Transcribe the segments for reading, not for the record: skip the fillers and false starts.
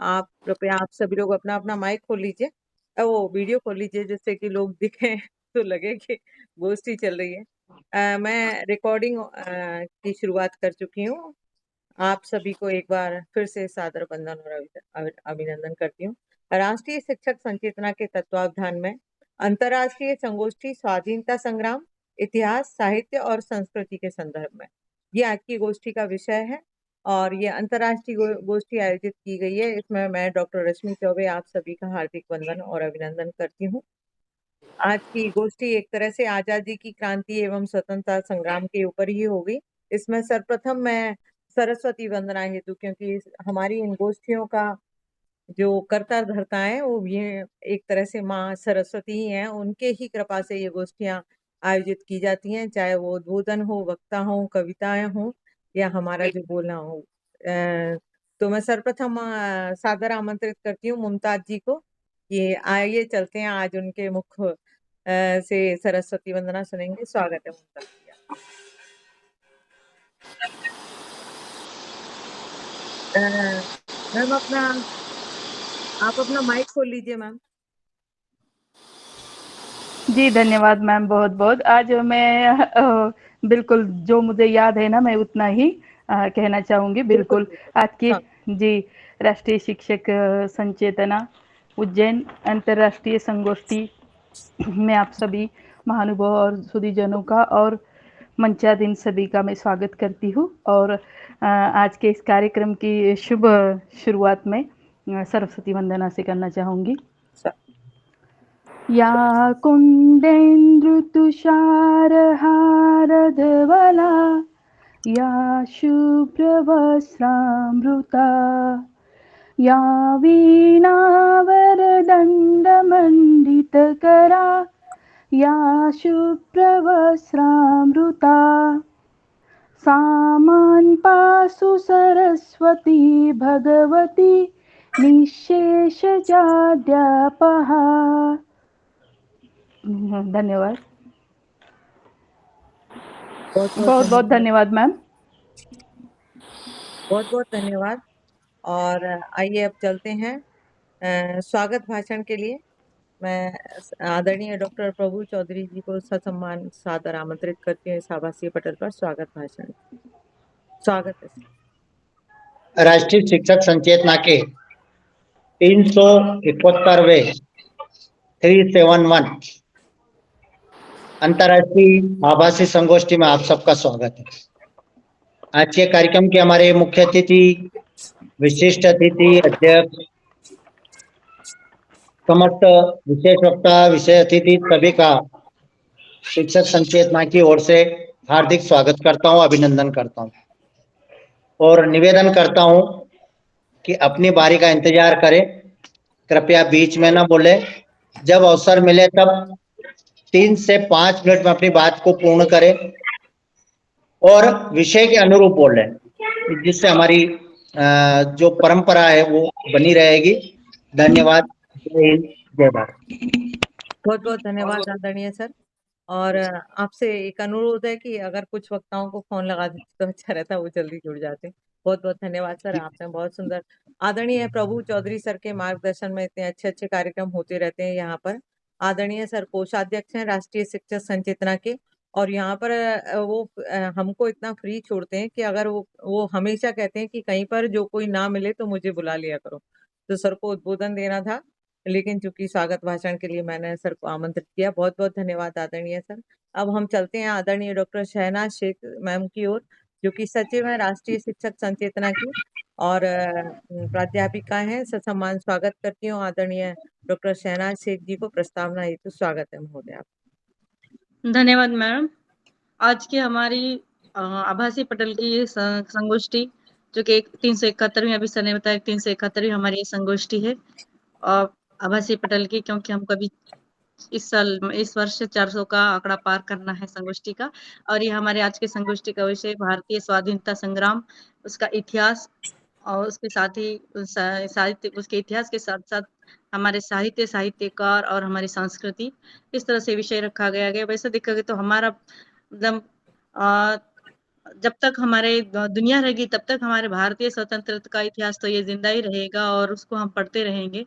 आप कृपया आप सभी लोग अपना अपना माइक खोल लीजिए, वो वीडियो खोल लीजिए जिससे कि लोग दिखें तो लगे कि गोष्ठी चल रही है। मैं रिकॉर्डिंग की शुरुआत कर चुकी हूँ। आप सभी को एक बार फिर से सादर वंदन और अभिनंदन करती हूँ। राष्ट्रीय शिक्षक संचेतना के तत्वावधान में अंतर्राष्ट्रीय संगोष्ठी स्वाधीनता संग्राम, इतिहास, साहित्य और संस्कृति के संदर्भ में ये आज की गोष्ठी का विषय है और ये अंतर्राष्ट्रीय गोष्ठी आयोजित की गई है। इसमें मैं डॉक्टर रश्मि चौबे आप सभी का हार्दिक वंदन और अभिनंदन करती हूँ। आज की गोष्ठी एक तरह से आजादी की क्रांति एवं स्वतंत्रता संग्राम के ऊपर ही होगी। इसमें सर्वप्रथम मैं सरस्वती वंदना हेतु, क्योंकि हमारी इन गोष्ठियों का जो कर्ता धर्ता है वो ये एक तरह से माँ सरस्वती ही हैं, उनके ही कृपा से ये गोष्ठियां आयोजित की जाती हैं, चाहे वो उद्बोधन हो, वक्ता हो, कविताएं हो या हमारा जो बोलना हो। तो मैं सर्वप्रथम सादर आमंत्रित करती हूँ मुमताज जी को। ये आइए चलते हैं, आज उनके मुख से सरस्वती वंदना सुनेंगे। स्वागत है मुमताज जी मैम आप अपना माइक खोल लीजिए मैम। जी धन्यवाद मैम, बहुत बहुत। आज मैं बिल्कुल जो मुझे याद है ना, मैं उतना ही कहना चाहूँगी। बिल्कुल बिल्कुल आज की हाँ। जी राष्ट्रीय शिक्षक संचेतना उज्जैन अंतर्राष्ट्रीय संगोष्ठी में आप सभी महानुभाव और सुधीजनों का और मंचाधीन सभी का मैं स्वागत करती हूँ। और आज के इस कार्यक्रम की शुभ शुरुआत में सरस्वती वंदना से करना चाहूँगी। या कुन्देन्दुतुषारहारधवला या शुभ्रवस्त्रामृता या वीणावरदण्डमण्डितकरा या शुभ्रवस्त्रामृता सा मां पासु सरस्वती भगवती निःशेषजाड्यापहा। धन्यवाद। बहुत बहुत बहुत बहुत धन्यवाद। धन्यवाद मैम। बहुत बहुत धन्यवाद। और आइए अब चलते हैं स्वागत भाषण के लिए। मैं आदरणीय डॉक्टर प्रभु चौधरी जी को ससम्मान सादर आमंत्रित करती हूँ इस आभासीय पटल पर स्वागत भाषण। स्वागत है। राष्ट्रीय शिक्षक संचेतना के 371वें 371 अंतर्राष्ट्रीय आभासी संगोष्ठी में आप सबका स्वागत है। आज के कार्यक्रम के हमारे मुख्य अतिथि, विशिष्ट अतिथि, अध्यक्ष, समस्त विशेष वक्ता, विषय अतिथि सभी का शिक्षक संचेतना की ओर से हार्दिक स्वागत करता हूं, अभिनंदन करता हूं और निवेदन करता हूं कि अपनी बारी का इंतजार करें, कृपया बीच में ना बोले। जब अवसर मिले तब 3 से 5 मिनट में अपनी बात को पूर्ण करें और विषय के अनुरूप बोलें, जिससे हमारी जो परंपरा है वो बनी रहेगी। धन्यवाद। जय हिंद, जय भारत। बहुत बहुत धन्यवाद आदरणीय सर। और आपसे एक अनुरोध है कि अगर कुछ वक्ताओं को फोन लगा देते तो अच्छा रहता, वो जल्दी जुड़ जाते। बहुत बहुत धन्यवाद सर, आपने बहुत सुंदर। आदरणीय प्रभु चौधरी सर के मार्गदर्शन में इतने अच्छे अच्छे कार्यक्रम होते रहते हैं यहाँ पर। आदरणीय सर कोषाध्यक्ष हैं राष्ट्रीय शिक्षक संचेतना के, और यहाँ पर वो हमको इतना फ्री छोड़ते हैं कि अगर वो हमेशा कहते हैं कि कहीं पर जो कोई ना मिले तो मुझे बुला लिया करो। तो सर को उद्बोधन देना था, लेकिन चूंकि स्वागत भाषण के लिए मैंने सर को आमंत्रित किया। बहुत बहुत धन्यवाद आदरणीय सर। अब हम चलते हैं आदरणीय डॉक्टर शहनाज शेख मैम की ओर, जो कि सचिव है राष्ट्रीय शिक्षक संचेतना की और प्राध्यापिका हैं। ससम्मान स्वागत करती हूँ आदरणीय डॉक्टर शहनाज शेख जी को। प्रस्तावना हेतु स्वागत है महोदय आप। धन्यवाद मैम। आज की हमारी आभासी पटल की ये संगोष्ठी, जो कि 371वीं, अभी सर ने बताया 371वीं हमारी ये संगोष्ठी है और आभासी पटल की, क्योंकि हम कभी इस वर्ष 400 का आंकड़ा पार करना है संगोष्ठी का। और ये हमारे आज के संगोष्ठी का विषय भारतीय स्वाधीनता संग्राम, उसका इतिहास और उसके साथ ही साहित्य, उसके इतिहास के साथ साथ हमारे साहित्य, साहित्यकार और हमारी संस्कृति, इस तरह से विषय रखा गया। वैसे देखा गया तो हमारा एकदम जब तक हमारे दुनिया रहेगी तब तक हमारे भारतीय स्वतंत्रता का इतिहास तो ये जिंदा ही रहेगा और उसको हम पढ़ते रहेंगे।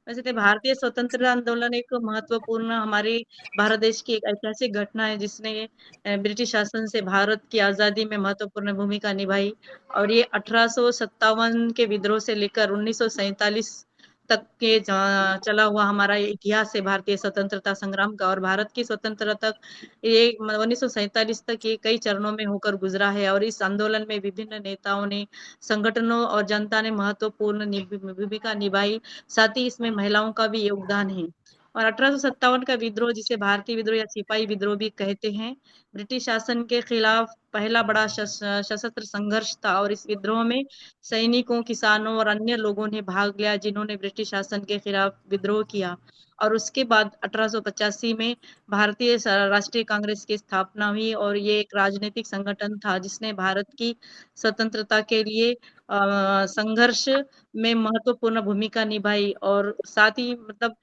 वैसे तो भारतीय स्वतंत्रता आंदोलन एक महत्वपूर्ण हमारे भारत देश की एक ऐतिहासिक घटना है जिसने ब्रिटिश शासन से भारत की आजादी में महत्वपूर्ण भूमिका निभाई और ये 1857 के विद्रोह से लेकर 1947 तक के चला हुआ हमारा ये इतिहास है भारतीय स्वतंत्रता संग्राम का। और भारत की स्वतंत्रता तक ये 1947 तक ये कई चरणों में होकर गुजरा है और इस आंदोलन में विभिन्न नेताओं ने, संगठनों और जनता ने महत्वपूर्ण भूमिका निभाई। साथ ही इसमें महिलाओं का भी योगदान है। और 1857 का विद्रोह जिसे भारतीय विद्रोह या सिपाही विद्रोह भी कहते हैं, ब्रिटिश शासन के खिलाफ पहला बड़ा सशस्त्र संघर्ष था और इस विद्रोह में सैनिकों, किसानों और अन्य लोगों ने भाग लिया जिन्होंने ब्रिटिश शासन के खिलाफ विद्रोह किया। और उसके बाद 1885 में भारतीय राष्ट्रीय कांग्रेस की स्थापना हुई और ये एक राजनीतिक संगठन था जिसने भारत की स्वतंत्रता के लिए संघर्ष में महत्वपूर्ण भूमिका निभाई। और साथ ही मतलब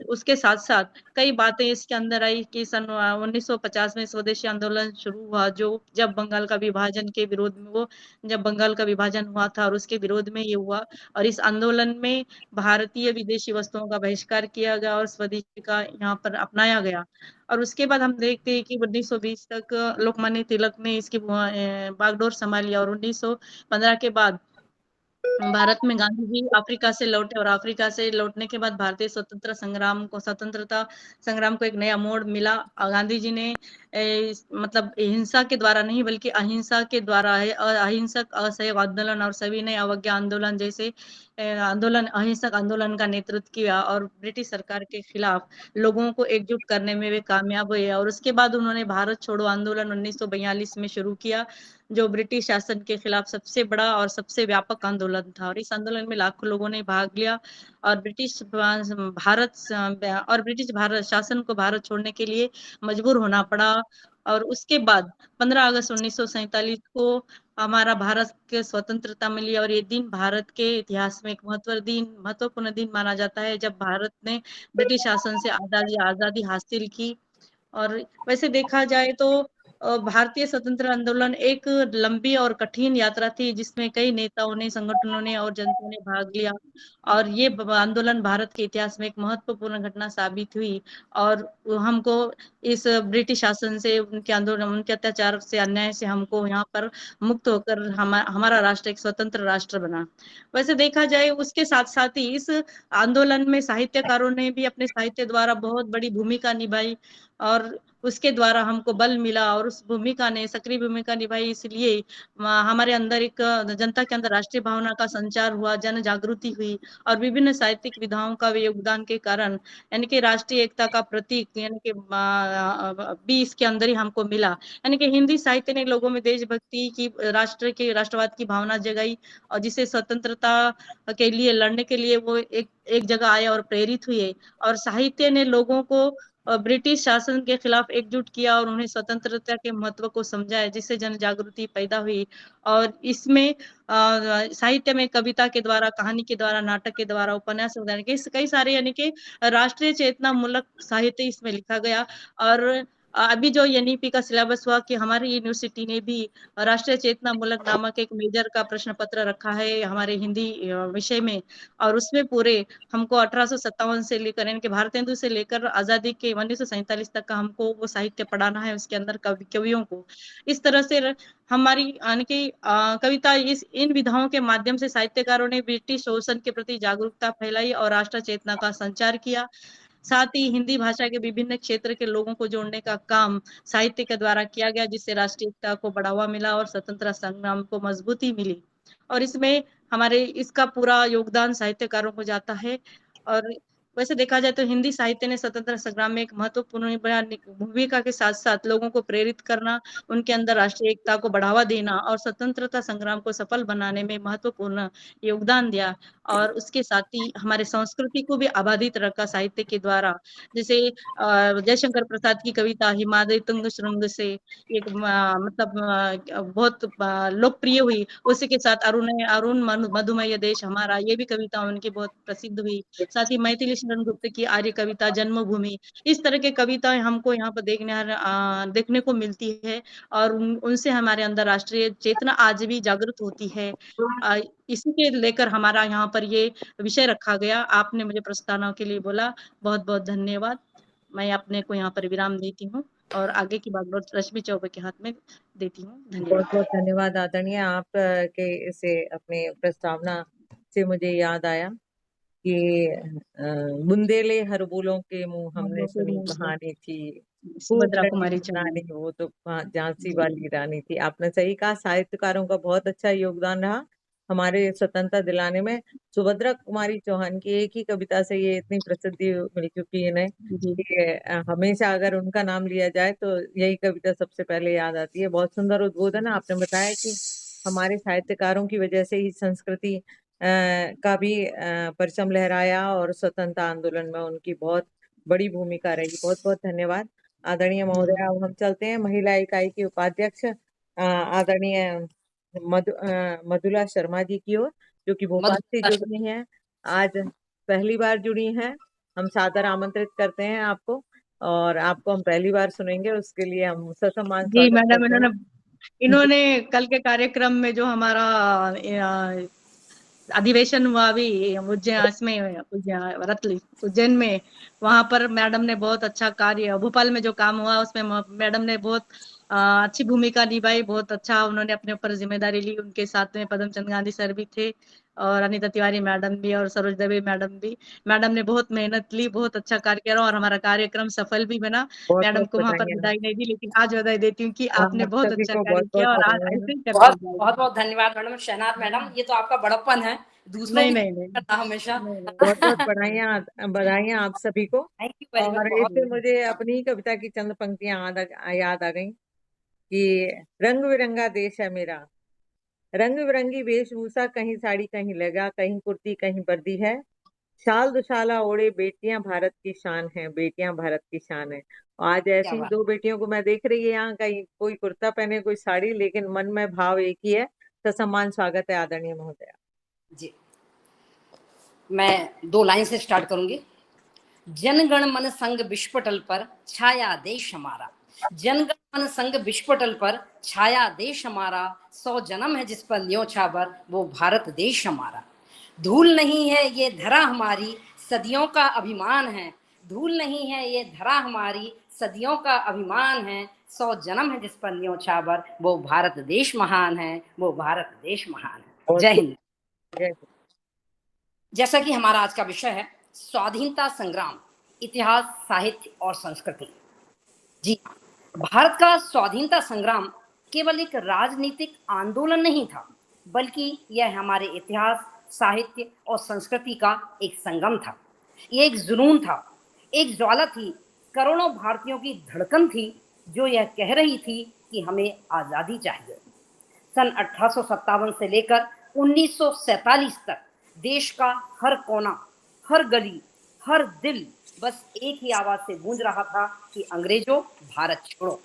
उसके साथ साथ कई बातें इसके अंदर आई कि सन 1950 में स्वदेशी आंदोलन शुरू हुआ जो जब बंगाल का विभाजन के विरोध में वो जब बंगाल का विभाजन हुआ था और उसके विरोध में ये हुआ। और इस आंदोलन में भारतीय विदेशी वस्तुओं का बहिष्कार किया गया और स्वदेशी का यहाँ पर अपनाया गया। और उसके बाद हम देखते हैं कि 1920 तक लोकमान्य तिलक ने इसकी बागडोर संभाली और 1915 के बाद भारत में गांधी जी अफ्रीका से लौटे और अफ्रीका से लौटने के बाद भारतीय स्वतंत्रता संग्राम को एक नया मोड़ मिला। गांधी जी ने मतलब हिंसा के द्वारा नहीं बल्कि अहिंसा के द्वारा है अहिंसक असहयोग आंदोलन और सविनय अवज्ञा आंदोलन जैसे आंदोलन अहिंसक आंदोलन का नेतृत्व किया और ब्रिटिश सरकार के खिलाफ लोगों को एकजुट करने में वे कामयाब हुए। और उसके बाद उन्होंने भारत छोड़ो आंदोलन 1942 में शुरू किया जो ब्रिटिश शासन के खिलाफ सबसे बड़ा और सबसे व्यापक आंदोलन था। और इस आंदोलन में लाखों लोगों ने भाग लिया और ब्रिटिश भारत शासन को भारत छोड़ने के लिए मजबूर होना पड़ा। और उसके बाद 15 अगस्त 1947 को हमारा भारत के स्वतंत्रता मिली और ये दिन भारत के इतिहास में एक महत्वपूर्ण दिन माना जाता है जब भारत ने ब्रिटिश शासन से आजादी हासिल की। और वैसे देखा जाए तो भारतीय स्वतंत्र आंदोलन एक लंबी और कठिन यात्रा थी जिसमें कई नेताओं ने, संगठनों ने और जनता ने भाग लिया। और ये आंदोलन भारत के इतिहास में एक महत्वपूर्ण घटना साबित हुई और हमको इस ब्रिटिश शासन से उनके आंदोलन, उनके अत्याचार से, अन्याय से हमको यहाँ पर मुक्त होकर हमारा राष्ट्र एक स्वतंत्र राष्ट्र बना। वैसे देखा जाए उसके साथ साथ ही इस आंदोलन में साहित्यकारों ने भी अपने साहित्य द्वारा बहुत बड़ी भूमिका निभाई और उसके द्वारा हमको बल मिला और उस भूमिका ने सक्रिय भूमिका निभाई। इसलिए हमारे अंदर एक जनता के अंदर राष्ट्रीय भावना का संचार हुआ, जन जागृति हुई और विभिन्न साहित्यिक विधाओं का योगदान के कारण यानी कि राष्ट्रीय एकता का प्रतीक यानी कि भी इसके अंदर ही हमको मिला। यानी कि हिंदी साहित्य ने लोगों में देशभक्ति की, राष्ट्रवाद की भावना जगाई और जिसे स्वतंत्रता के लिए लड़ने के लिए वो एक जगह आए और प्रेरित हुए। और साहित्य ने लोगों को ब्रिटिश शासन के खिलाफ एकजुट किया और उन्हें स्वतंत्रता के महत्व को समझाया जिससे जन जागृति पैदा हुई। और इसमें साहित्य में कविता के द्वारा, कहानी के द्वारा, नाटक के द्वारा, उपन्यास के कई सारे यानी कि राष्ट्रीय चेतना मूलक साहित्य इसमें लिखा गया। और अभी जो एनईपी का सिलेबस हुआ कि हमारी यूनिवर्सिटी ने भी राष्ट्रीय चेतना मूलक नामक एक मेजर का प्रश्न पत्र रखा है हमारे हिंदी विषय में। और उसमें पूरे हमको 1857 से लेकर यानी कि भारतेंदु से लेकर आजादी के 1947 तक का हमको वो साहित्य पढ़ाना है, उसके अंदर कवियों को। इस तरह से हमारी यानी कि कविता इन विधाओं के माध्यम से साहित्यकारों ने ब्रिटिश शोषण के प्रति जागरूकता फैलाई और राष्ट्र चेतना का संचार किया। साथ ही हिंदी भाषा के विभिन्न क्षेत्र के लोगों को जोड़ने का काम साहित्य के द्वारा किया गया जिससे राष्ट्रीय एकता को बढ़ावा मिला और स्वतंत्रता संग्राम को मजबूती मिली। और इसमें हमारे इसका पूरा योगदान साहित्यकारों को जाता है। और वैसे देखा जाए तो हिंदी साहित्य ने स्वतंत्रता संग्राम में एक महत्वपूर्ण भूमिका के साथ साथ लोगों को प्रेरित करना, उनके अंदर राष्ट्रीय एकता को बढ़ावा देना और स्वतंत्रता संग्राम को सफल बनाने में महत्वपूर्ण योगदान दिया। और उसके साथ ही हमारे संस्कृति को भी आबादित रखा साहित्य के द्वारा। जैसे जयशंकर प्रसाद की कविता हिमालय तुंग श्रृंग से एक बहुत लोकप्रिय हुई। उसी के साथ अरुण मधुमय देश हमारा, ये भी कविता उनकी बहुत प्रसिद्ध हुई। साथ ही मैथिली शरण गुप्त की आर्य कविता, जन्मभूमि, इस तरह के कविताएं हमको यहाँ पर देखने को मिलती है और उनसे हमारे अंदर राष्ट्रीय चेतना आज भी जागृत होती है। इसी के लेकर हमारा यहाँ पर ये विषय रखा गया। आपने मुझे प्रस्तावना के लिए बोला, बहुत बहुत धन्यवाद। मैं अपने को यहाँ पर विराम देती हूँ और आगे की बात रश्मि चौबे के हाथ में देती हूँ। बहुत धन्यवाद। बहुत धन्यवाद आदरणीय। आप के इसे अपने प्रस्तावना से मुझे याद आया कि बुंदेले हर बोलों के मुंह हमने सुनी कहानी थी, खूब सुभद्रा लड़ी कुमारी रानी, चौधरी। वो तो झांसी वाली रानी थी। आपने सही कहा, साहित्यकारों का बहुत अच्छा योगदान रहा हमारे स्वतंत्रता दिलाने में। सुभद्रा कुमारी चौहान की एक ही कविता से ये इतनी प्रसिद्धि मिल चुकी है इन्हें जी कि हमेशा अगर उनका नाम लिया जाए तो यही कविता सबसे पहले याद आती है। बहुत सुंदर उद्बोधन है। आपने बताया कि हमारे साहित्यकारों की वजह से ही संस्कृति का भी परचम लहराया और स्वतंत्रता आंदोलन में उनकी बहुत बड़ी भूमिका रही। बहुत बहुत धन्यवाद आदरणीय महोदय। अब हम चलते हैं महिला इकाई की उपाध्यक्ष आदरणीय मधुला शर्मा जी की ओर, जो कि भोपाल से जुड़ी हैं। आज पहली बार जुड़ी हैं। हम सादर आमंत्रित करते हैं आपको, और आपको हम पहली बार सुनेंगे, उसके लिए हम ससम्मान जी स्वागत मैडम, करते हैं। इन्होंने कल के कार्यक्रम में जो हमारा अधिवेशन हुआ अभी उज्जैन इसमें उज्जैन में, वहां पर मैडम ने बहुत अच्छा कार्य, भोपाल में जो काम हुआ उसमें मैडम ने बहुत अच्छी भूमिका निभाई, बहुत अच्छा उन्होंने अपने ऊपर जिम्मेदारी ली। उनके साथ में पद्मचंद गांधी सर भी थे और अनीता तिवारी मैडम भी और सरोज दवे मैडम भी। मैडम ने बहुत मेहनत ली, बहुत अच्छा कार्य किया और हमारा कार्यक्रम सफल भी बना। बहुत मैडम बहुत को वहां पर बधाइयाँ। बधाई नहीं दी, लेकिन आज बधाई देती हूँ कि आपने आप बहुत सभी अच्छा को कार्य बहुत बहुत किया और आज बधाइयाँ। ऐसे ही करते बहुत जाइए। बहुत बहुत धन्यवाद मैडम शहनाज मैडम, ये तो आपका बड़प्पन है, दूसरों नहीं की नहीं नहीं करना हमेशा। नहीं नहीं बहुत बहुत बधाइयाँ बधाइयाँ आप सभी को। Thank you very much. और बहुत इससे मुझे अपनी ही कविता की चंद पंक्तियां याद आ गई कि रंग बिरंगा देश है मेरा, रंग बिरंगी वेशभूषा, कहीं साड़ी कहीं लहंगा, कहीं कुर्ती कहीं वर्दी है, शाल दुशाला ओढ़े बेटियां भारत की शान है, बेटियां भारत की शान है। आज क्या ऐसी बात दो बेटियों को मैं देख रही है यहाँ, कहीं कोई कुर्ता पहने कोई साड़ी, लेकिन मन में भाव एक ही है। ससम्मान स्वागत है आदरणीय महोदय जी। मैं 2 लाइन से स्टार्ट करूंगी। जनगण मन संग विश्वपटल पर छाया देश हमारा, जनगण मन संग विश्वपटल पर छाया देश हमारा, 100 जन्म है जिस पर न्योछावर वो भारत देश हमारा। धूल नहीं है ये धरा हमारी, सदियों का अभिमान है, धूल नहीं है ये धरा हमारी, सदियों का अभिमान है, 100 जन्म है जिस पर न्योछावर वो भारत देश महान है, वो भारत देश महान है। बहुत जय हिंद। जय हिंद। जैसा कि हमारा आज का विषय है स्वाधीनता संग्राम, इतिहास, साहित्य और संस्कृति। जी, भारत का स्वाधीनता संग्राम केवल एक राजनीतिक आंदोलन नहीं था, बल्कि यह हमारे इतिहास, साहित्य और संस्कृति का एक संगम था। ये एक जुनून था, एक ज्वाला थी, करोड़ों भारतीयों की धड़कन थी, जो यह कह रही थी कि हमें आज़ादी चाहिए। सन 1857 से लेकर 1947 तक देश का हर कोना, हर गली, हर दिल बस एक ही आवाज से गूंज रहा था कि अंग्रेजों भारत छोड़ो।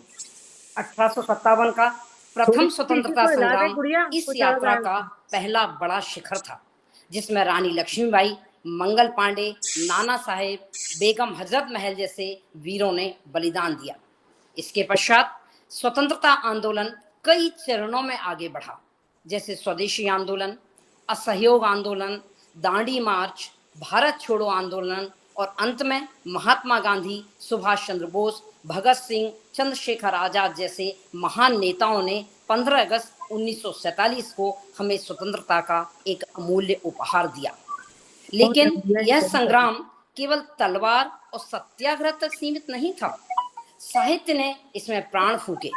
1857 का प्रथम स्वतंत्रता को हिला दे संग्राम गुड़िया, इस कुछ यात्रा आवाज। का पहला बड़ा शिखर था, जिसमें रानी लक्ष्मीबाई, मंगल पांडे, नाना साहेब, बेगम हजरत महल जैसे वीरों ने बलिदान दिया। इसके पश्चात स्वतंत्रता आंदोलन कई चरणों में आगे बढ़ा, जैसे स्वदेशी आंदोलन, असहयोग आंदोलन, दांडी मार्च, भारत छोड़ो आंदोलन और अंत में महात्मा गांधी, सुभाष चंद्र बोस, भगत सिंह, चंद्रशेखर आजाद जैसे महान नेताओं ने 15 अगस्त 1947 को हमें स्वतंत्रता का एक अमूल्य उपहार दिया। लेकिन यह संग्राम केवल तलवार और सत्याग्रह तक सीमित नहीं था, साहित्य ने इसमें प्राण फूके।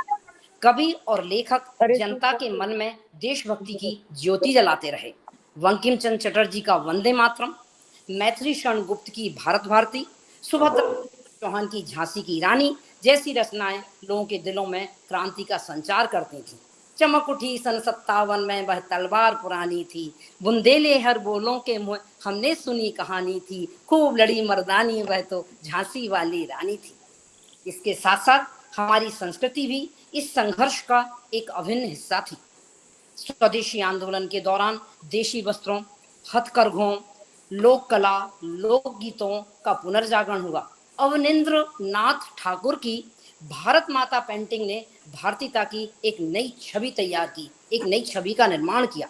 कवि और लेखक जनता के मन में देशभक्ति की ज्योति जलाते रहे। बंकिम चंद्र चटर्जी का वंदे मातरम, मैथिली शरण गुप्त की भारत भारती, सुभद्रा चौहान की झांसी की रानी जैसी रचनाएं लोगों के दिलों में क्रांति का संचार करती थी। चमक उठी सन 57 में वह तलवार पुरानी थी, बुंदेले हर बोलों के मुँह हमने सुनी कहानी थी, खूब लड़ी मर्दानी वह तो झांसी वाली रानी थी। इसके साथ साथ हमारी संस्कृति भी इस संघर्ष का एक अभिन्न हिस्सा थी। स्वदेशी आंदोलन के दौरान देशी वस्त्रों, हथकरघों, लोक कला, लोक गीतों का पुनर्जागरण हुआ। अवनींद्र नाथ ठाकुर की भारत माता पेंटिंग ने भारतीयता की एक नई छवि तैयार की, एक नई छवि का निर्माण किया।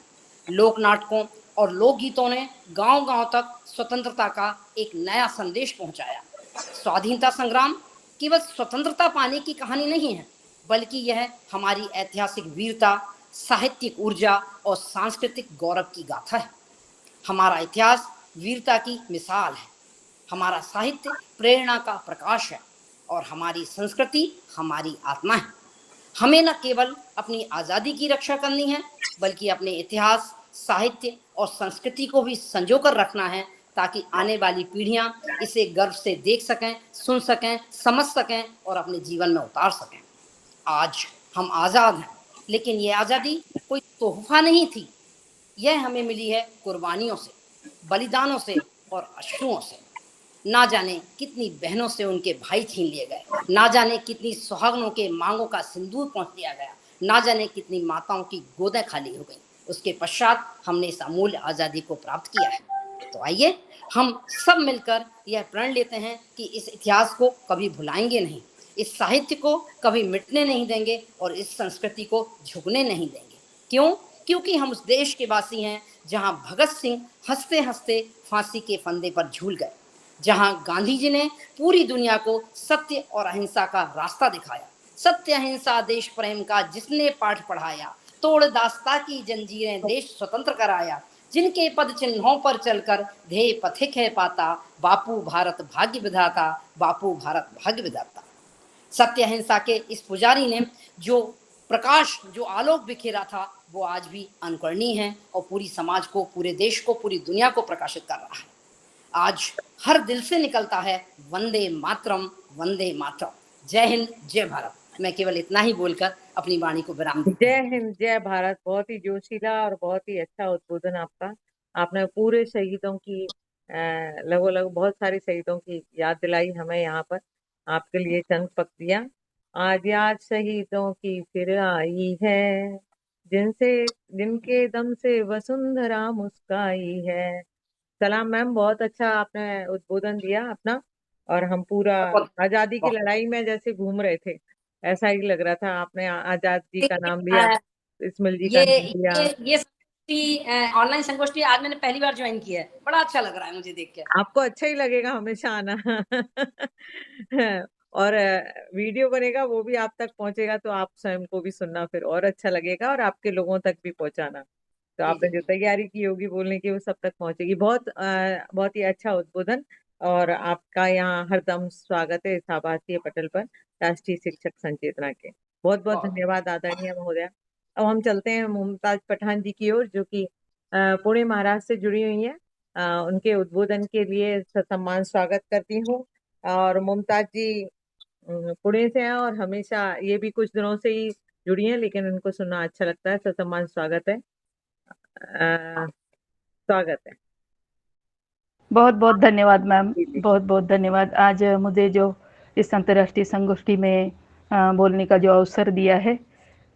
लोक नाटकों और लोकगीतों ने गांव-गांव तक स्वतंत्रता का एक नया संदेश पहुंचाया। स्वाधीनता संग्राम केवल स्वतंत्रता पाने की कहानी नहीं है, बल्कि यह हमारी ऐतिहासिक वीरता, साहित्यिक ऊर्जा और सांस्कृतिक गौरव की गाथा है। हमारा इतिहास वीरता की मिसाल है, हमारा साहित्य प्रेरणा का प्रकाश है और हमारी संस्कृति हमारी आत्मा है। हमें न केवल अपनी आज़ादी की रक्षा करनी है, बल्कि अपने इतिहास, साहित्य और संस्कृति को भी संजो कर रखना है, ताकि आने वाली पीढ़ियां इसे गर्व से देख सकें, सुन सकें, समझ सकें और अपने जीवन में उतार सकें। आज हम आज़ाद हैं, लेकिन ये आज़ादी कोई तोहफा नहीं थी, यह हमें मिली है कुर्बानियों से, बलिदानों से और अश्रुओं से। ना जाने कितनी बहनों से उनके भाई छीन लिए गए, ना जाने कितनी सुहागनों के मांगों का सिंदूर पहुंच दिया गया, ना जाने कितनी माताओं की गोदें खाली हो गई। उसके पश्चात हमने इस अमूल्य आज़ादी को प्राप्त किया है। तो आइए हम सब मिलकर यह प्रण लेते हैं कि इस इतिहास को कभी भुलाएंगे नहीं, इस साहित्य को कभी मिटने नहीं देंगे और इस संस्कृति को झुकने नहीं देंगे। क्यों? क्योंकि हम उस देश के वासी हैं जहां भगत सिंह हंसते हंसते फांसी के फंदे पर झूल गए, जहां गांधी जी ने पूरी दुनिया को सत्य और अहिंसा का रास्ता दिखाया। सत्य अहिंसा देश प्रेम का जिसने पाठ पढ़ाया, तोड़ दास्ता की जंजीरें देश स्वतंत्र कराया, जिनके पद चिन्हों पर चलकर ध्येय पथिक है पाता, बापू भारत भाग्य विधाता, बापू भारत भाग्य विधाता। सत्य अहिंसा के इस पुजारी ने जो प्रकाश, जो आलोक बिखेरा था, वो आज भी अनुकरणीय है और पूरी समाज को, पूरे देश को, पूरी दुनिया को प्रकाशित कर रहा है। आज हर दिल से निकलता है वंदे मातरम, वंदे मातरम। जय हिंद, जय भारत। मैं केवल इतना ही बोलकर अपनी वाणी को विराम देती जय हिंद, जय भारत। बहुत ही जोशीला और बहुत ही अच्छा उद्बोधन आपका। आपने पूरे शहीदों की लगभग बहुत सारे शहीदों की याद दिलाई हमें यहाँ पर। आपके लिए चंद पंक्तियां। आज याद शहीदों की फिर आई है, जिनके दम से वसुंधरा मुस्काई है। सलाम मैम, बहुत अच्छा आपने उद्बोधन दिया अपना। और हम पूरा हूँ। आजादी की लड़ाई में जैसे घूम रहे थे, ऐसा ही लग रहा था। आपने आजाद जी का नाम लिया, इस्माइल जी का नाम लिया। ये संगोष्ठी, ऑनलाइन संगोष्ठी आज मैंने पहली बार ज्वाइन किया है। बड़ा अच्छा लग रहा है मुझे देख के। आपको अच्छा ही लगेगा हमेशा आना। और वीडियो बनेगा, वो भी आप तक पहुंचेगा, तो आप स्वयं को भी सुनना फिर और अच्छा लगेगा और आपके लोगों तक भी पहुंचाना। तो आपने जो तैयारी की होगी बोलने की, वो सब तक पहुंचेगी। बहुत ही अच्छा उद्बोधन। और आपका यहाँ हरदम स्वागत है इस आभासीय पटल पर राष्ट्रीय शिक्षक संचेतना के। बहुत बहुत धन्यवाद आदरणीय महोदया। अब हम चलते हैं मुमताज पठान जी की ओर, जो कि पुणे महाराष्ट्र से जुड़ी हुई है। उनके उद्बोधन के लिए ससम्मान स्वागत करती हूँ। और मुमताज जी पुणे से हैं और हमेशा ये भी कुछ दिनों से ही जुड़ी हैं, लेकिन उनको सुनना अच्छा लगता है। ससम्मान स्वागत है। स्वागत है। बहुत बहुत धन्यवाद मैम, बहुत बहुत धन्यवाद। आज मुझे जो इस अंतर्राष्ट्रीय संगोष्ठी में बोलने का जो अवसर दिया है,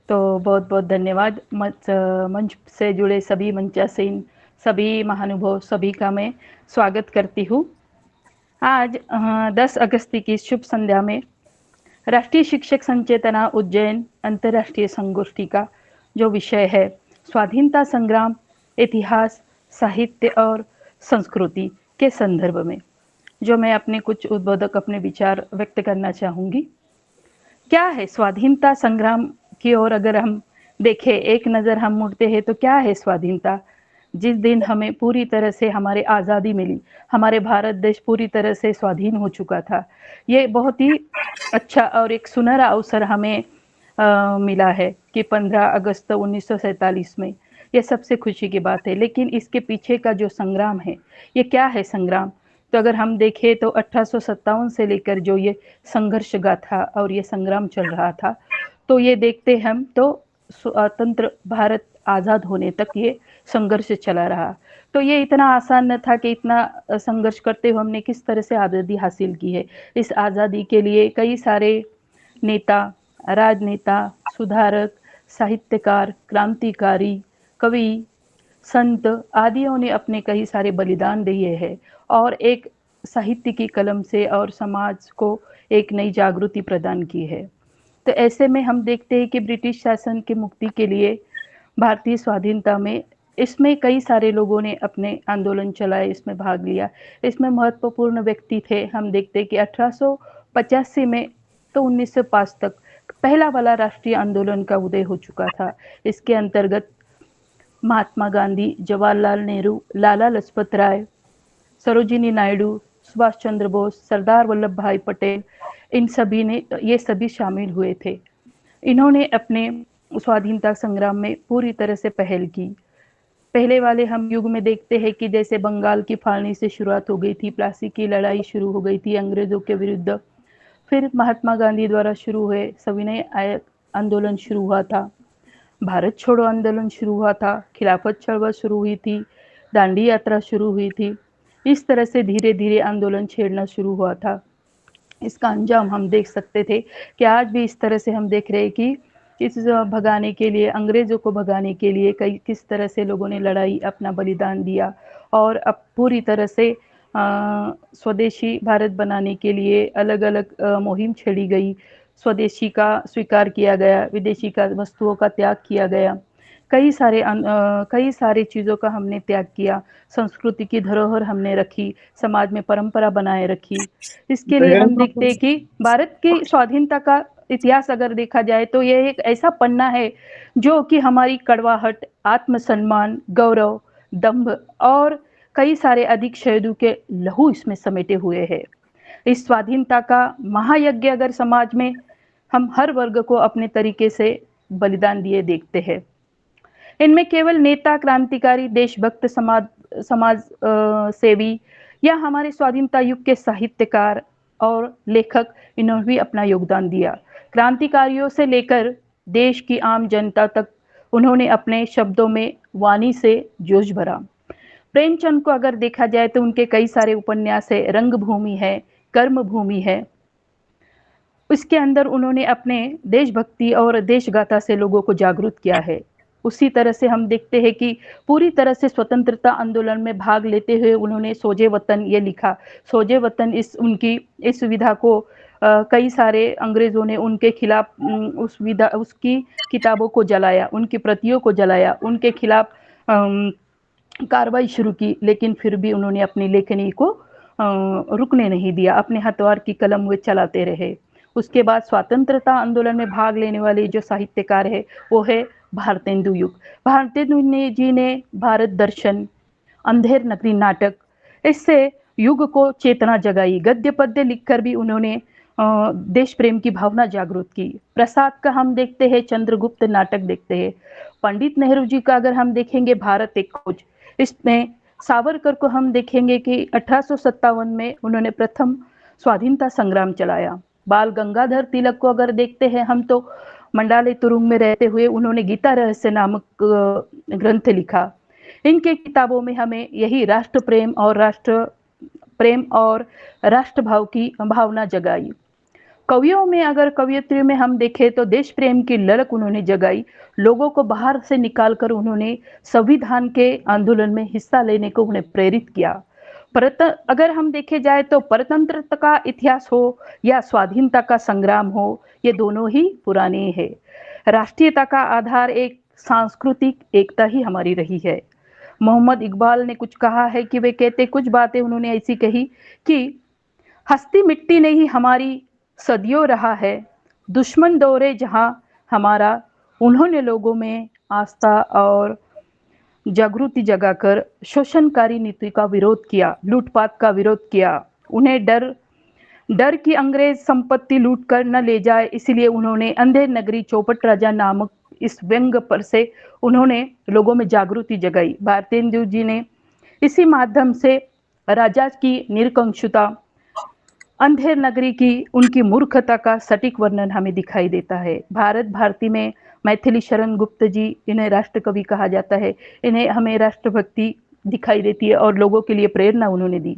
तो बहुत बहुत धन्यवाद। मंच से जुड़े सभी मंचासीन, सभी महानुभाव, सभी का मैं स्वागत करती हूँ। आज 10 अगस्त की शुभ संध्या में राष्ट्रीय शिक्षक संचेतना उज्जैन अंतर्राष्ट्रीय संगोष्ठी का जो विषय है स्वाधीनता संग्राम, इतिहास, साहित्य और संस्कृति के संदर्भ में, जो मैं अपने कुछ उद्बोधक अपने विचार व्यक्त करना चाहूँगी। क्या है स्वाधीनता संग्राम की ओर अगर हम देखें, एक नज़र हम मुड़ते हैं तो क्या है स्वाधीनता? जिस दिन हमें पूरी तरह से हमारे आज़ादी मिली, हमारे भारत देश पूरी तरह से स्वाधीन हो चुका था। ये बहुत ही अच्छा और एक सुनहरा अवसर हमें मिला है कि 15 अगस्त 1947 में, ये सबसे खुशी की बात है। लेकिन इसके पीछे का जो संग्राम है, ये क्या है संग्राम? तो अगर हम देखें तो 1857 से लेकर जो ये संघर्ष गाथा और ये संग्राम चल रहा था, तो ये देखते हम तो स्वतंत्र भारत आज़ाद होने तक ये संघर्ष चला रहा। तो ये इतना आसान न था कि इतना संघर्ष करते हुए हमने किस तरह से आज़ादी हासिल की है। इस आज़ादी के लिए कई सारे नेता, राजनेता, सुधारक, साहित्यकार, क्रांतिकारी, कवि, संत आदियों ने अपने कई सारे बलिदान दिए हैं और एक साहित्य की कलम से और समाज को एक नई जागृति प्रदान की है। तो ऐसे में हम देखते हैं कि ब्रिटिश शासन की मुक्ति के लिए भारतीय स्वाधीनता में इसमें कई सारे लोगों ने अपने आंदोलन चलाए, इसमें भाग लिया। इसमें महत्वपूर्ण व्यक्ति थे, हम देखते हैं कि 1885 में तो 1905 तक पहला वाला राष्ट्रीय आंदोलन का उदय हो चुका था। इसके अंतर्गत महात्मा गांधी, जवाहरलाल नेहरू, लाला लाजपत राय, सरोजिनी नायडू, सुभाष चंद्र बोस, सरदार वल्लभ भाई पटेल, ये सभी शामिल हुए थे। इन्होंने अपने स्वाधीनता संग्राम में पूरी तरह से पहल की। पहले वाले हम युग में देखते हैं कि जैसे बंगाल की फालनी से शुरुआत हो गई थी, प्लासी की लड़ाई शुरू हो गई थी अंग्रेजों के विरुद्ध। फिर महात्मा गांधी द्वारा शुरू हुए सविनय आंदोलन शुरू हुआ था, भारत छोड़ो आंदोलन शुरू हुआ था, खिलाफत चळवळ शुरू हुई थी, दांडी यात्रा शुरू हुई थी। इस तरह से धीरे धीरे आंदोलन छेड़ना शुरू हुआ था। इसका अंजाम हम देख सकते थे कि आज भी इस तरह से हम देख रहे हैं कि इस भगाने के लिए, अंग्रेजों को भगाने के लिए किस तरह से लोगों ने लड़ाई, अपना बलिदान दिया और अब पूरी तरह से स्वदेशी भारत बनाने के लिए अलग अलग मुहिम छेड़ी गई। स्वदेशी का स्वीकार किया गया, विदेशी का वस्तुओं का त्याग किया गया। कई सारे चीज़ों का हमने त्याग किया, संस्कृति की धरोहर हमने रखी, समाज में परंपरा बनाए रखी। इसके लिए हम देखते हैं कि भारत की स्वाधीनता का इतिहास अगर देखा जाए तो यह एक ऐसा पन्ना है जो कि हमारी कड़वाहट, आत्मसम्मान, गौरव, दंभ और कई सारे अधिक शहीदों के लहू इसमें समेटे हुए हैं। इस स्वाधीनता का महायज्ञ अगर समाज में हम हर वर्ग को अपने तरीके से बलिदान दिए देखते हैं। इनमें केवल नेता, क्रांतिकारी, देशभक्त, समाज सेवी या हमारे स्वाधीनता युग के साहित्यकार और लेखक, इन्होंने भी अपना योगदान दिया। क्रांतिकारियों से लेकर देश की आम जनता तक उन्होंने अपने शब्दों में वाणी से जोश भरा। प्रेमचंद को अगर देखा जाए तो उनके कई सारे उपन्यास है, रंगभूमि है, कर्मभूमि है। उसके अंदर उन्होंने अपने देशभक्ति और देशगाथा से लोगों को जागरूक किया है। उसी तरह से हम देखते हैं कि पूरी तरह से स्वतंत्रता आंदोलन में भाग लेते हुए उन्होंने सोजे वतन ये लिखा। सोजे वतन इस विधा को कई सारे अंग्रेजों ने उनके खिलाफ उसकी किताबों को जलाया, उनकी प्रतियों को जलाया, उनके खिलाफ कार्रवाई शुरू की, लेकिन फिर भी उन्होंने अपनी लेखनी को रुकने नहीं दिया, अपने हथवार की कलम वे चलाते रहे। उसके बाद स्वतंत्रता आंदोलन में भाग लेने वाले जो साहित्यकार है वो है भारतेंदु युग। भारतेंदु जी ने भारत दर्शन, अंधेर नगरी नाटक, इससे युग को चेतना जगाई। गद्य पद्य लिखकर भी उन्होंने देश प्रेम की भावना जागृत की। प्रसाद का हम देखते हैं चंद्रगुप्त नाटक देखते हैं। पंडित नेहरू जी का अगर हम देखेंगे भारत एक खोज, इसमें सावरकर को हम देखेंगे कि 1857 में उन्होंने प्रथम स्वाधीनता संग्राम चलाया। बाल गंगाधर तिलक को अगर देखते हैं हम तो मंडाले तुरुंग में रहते हुए उन्होंने गीता रहस्य नामक ग्रंथ लिखा। इनके किताबों में हमें यही राष्ट्र प्रेम और राष्ट्र भाव की भावना जगाई। कवियों में अगर कवियत्री में हम देखें तो देश प्रेम की ललक उन्होंने जगाई। लोगों को बाहर से निकालकर उन्होंने संविधान के आंदोलन में हिस्सा लेने को उन्हें प्रेरित किया। अगर हम देखे जाए तो परतंत्रता का इतिहास हो या स्वाधीनता का संग्राम हो, ये दोनों ही पुराने हैं। राष्ट्रीयता का आधार एक सांस्कृतिक एकता ही हमारी रही है। मोहम्मद इकबाल ने कुछ कहा है कि वे कहते, कुछ बातें उन्होंने ऐसी कही कि हस्ती मिट्टी नहीं हमारी सदियों रहा है, दुश्मन दौरे जहां हमारा, उन्होंने लोगों में आस्था और जागृति जगाकर शोषणकारी नीति का विरोध किया, लूटपाट का विरोध किया। उन्हें डर की अंग्रेज संपत्ति लूट कर न ले जाए, इसलिए उन्होंने अंधेर नगरी चौपट राजा नामक इस व्यंग पर से उन्होंने लोगों में जागृति जगाई। भारतेंदु जी ने इसी माध्यम से राजा की निरंकुशता, अंधेर नगरी की उनकी मूर्खता का सटीक वर्णन हमें दिखाई देता है। भारत भारती में मैथिली शरण गुप्त जी, इन्हें राष्ट्र कवि कहा जाता है। इन्हें हमें राष्ट्रभक्ति दिखाई देती है और लोगों के लिए प्रेरणा उन्होंने दी।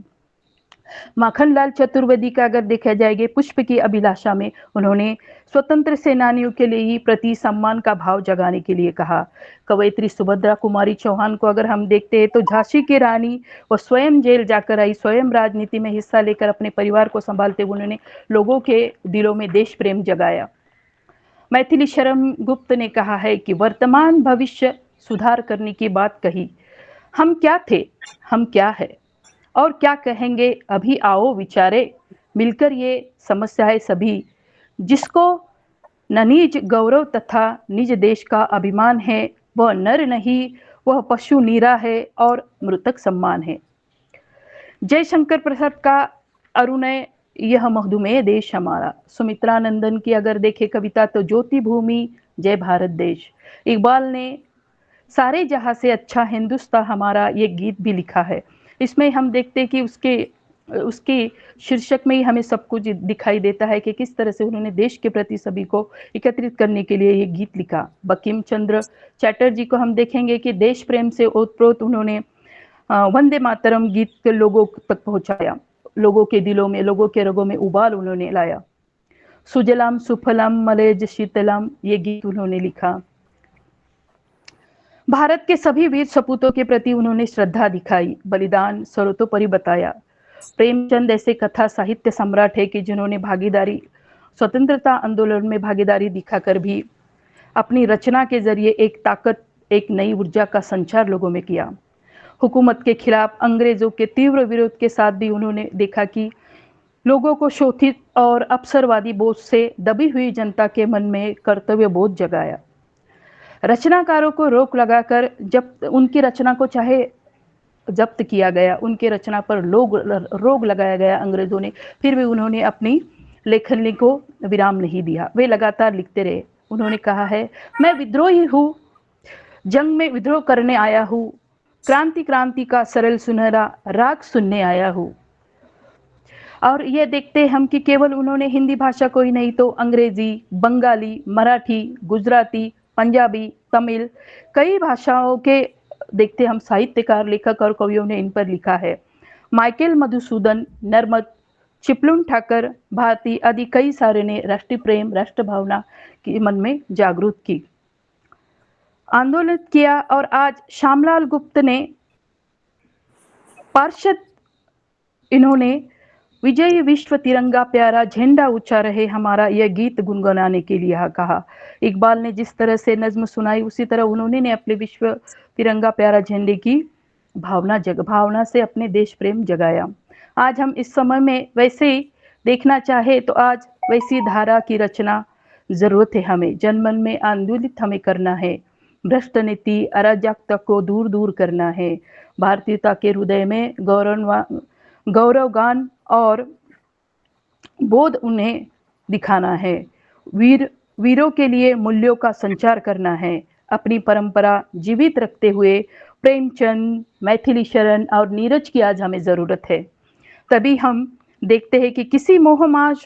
माखनलाल चतुर्वेदी का अगर देखा जाएगा, पुष्प की अभिलाषा में उन्होंने स्वतंत्र सेनानियों के लिए ही प्रति सम्मान का भाव जगाने के लिए कहा। कवयित्री सुभद्रा कुमारी चौहान को अगर हम देखते हैं तो झांसी की रानी वो स्वयं जेल जाकर आई, स्वयं राजनीति में हिस्सा लेकर अपने परिवार को संभालते हुए उन्होंने लोगों के दिलों में देश प्रेम जगाया। मैथिली शरण गुप्त ने कहा है कि वर्तमान भविष्य सुधार करने की बात कही। हम क्या थे, हम क्या है और क्या कहेंगे, अभी आओ विचारे, मिलकर ये समस्याएं सभी। जिसको न निज गौरव तथा निज देश का अभिमान है, वह नर नहीं, वह पशु नीरा है और मृतक सम्मान है। जयशंकर प्रसाद का अरुणय यह मधुमेह देश हमारा। सुमित्रा नंदन की अगर देखे कविता तो ज्योति भूमि जय भारत देश। इकबाल ने सारे जहां से अच्छा हिंदुस्तान हमारा ये गीत भी लिखा है। इसमें हम देखते हैं कि उसके शीर्षक में ही हमें सब कुछ दिखाई देता है कि किस तरह से उन्होंने देश के प्रति सभी को एकत्रित करने के लिए ये गीत लिखा। बंकिम चंद्र चटर्जी को हम देखेंगे कि देश प्रेम से ओतप्रोत उन्होंने वंदे मातरम गीत के लोगों तक पहुंचाया, लोगों के दिलों में, लोगों के रगों में उबाल उन्होंने लाया। सुजलाम सुफलाम मलयज शीतलाम ये गीत उन्होंने लिखा। भारत के सभी वीर सपूतों के प्रति उन्होंने श्रद्धा दिखाई, बलिदान सर्वतोपरि बताया। प्रेमचंद ऐसे कथा साहित्य सम्राट है कि जिन्होंने भागीदारी स्वतंत्रता आंदोलन में भागीदारी दिखाकर भी अपनी रचना के जरिए एक ताकत, एक नई ऊर्जा का संचार लोगों में किया। हुकूमत के खिलाफ अंग्रेजों के तीव्र विरोध के साथ भी उन्होंने देखा कि लोगों को शोषित और अवसरवादी बोझ से दबी हुई जनता के मन में कर्तव्य बोध जगाया। रचनाकारों को रोक लगाकर जब उनकी रचना को चाहे जब्त किया गया, उनके रचना पर रोक लगाया गया अंग्रेजों ने, फिर भी उन्होंने अपनी लेखनी को विराम नहीं दिया, वे लगातार लिखते रहे। उन्होंने कहा है, मैं विद्रोही हूँ, जंग में विद्रोह करने आया हूँ, क्रांति का सरल सुनहरा राग सुनने आया हूँ। और ये देखते हम कि केवल उन्होंने हिंदी भाषा को ही नहीं तो अंग्रेजी, बंगाली, मराठी, गुजराती, पंजाबी, तमिल कई भाषाओं के देखते हम साहित्यकार, लेखक और कवियों ने इन पर लिखा है। माइकल मधुसूदन, नर्मद, चिपलून ठाकर, भारती आदि कई सारे ने राष्ट्रीय प्रेम, राष्ट्र भावना की मन में जागरूक की, आंदोलित किया। और आज श्यामलाल गुप्त ने पार्षद, इन्होंने विजय विश्व तिरंगा प्यारा झंडा ऊंचा रहे हमारा यह गीत गुनगुनाने के लिए कहा। इकबाल ने जिस तरह से नज्म सुनाई उसी तरह उन्होंने अपने विश्व तिरंगा प्यारा झंडे की भावना से अपने देश प्रेम जगाया। आज हम इस समय में वैसे ही देखना चाहे तो आज वैसी धारा की रचना जरूरत है हमें। जनमन में आंदोलित हमें करना है, भ्रष्ट नीति अराजकता को दूर दूर करना है, भारतीयता के हृदय में गौरवगान और बोध उन्हें दिखाना है, वीरों के लिए मूल्यों का संचार करना है, अपनी परंपरा जीवित रखते हुए प्रेमचंद, मैथिली शरण और नीरज की आज हमें जरूरत है। तभी हम देखते हैं कि किसी मोहमाज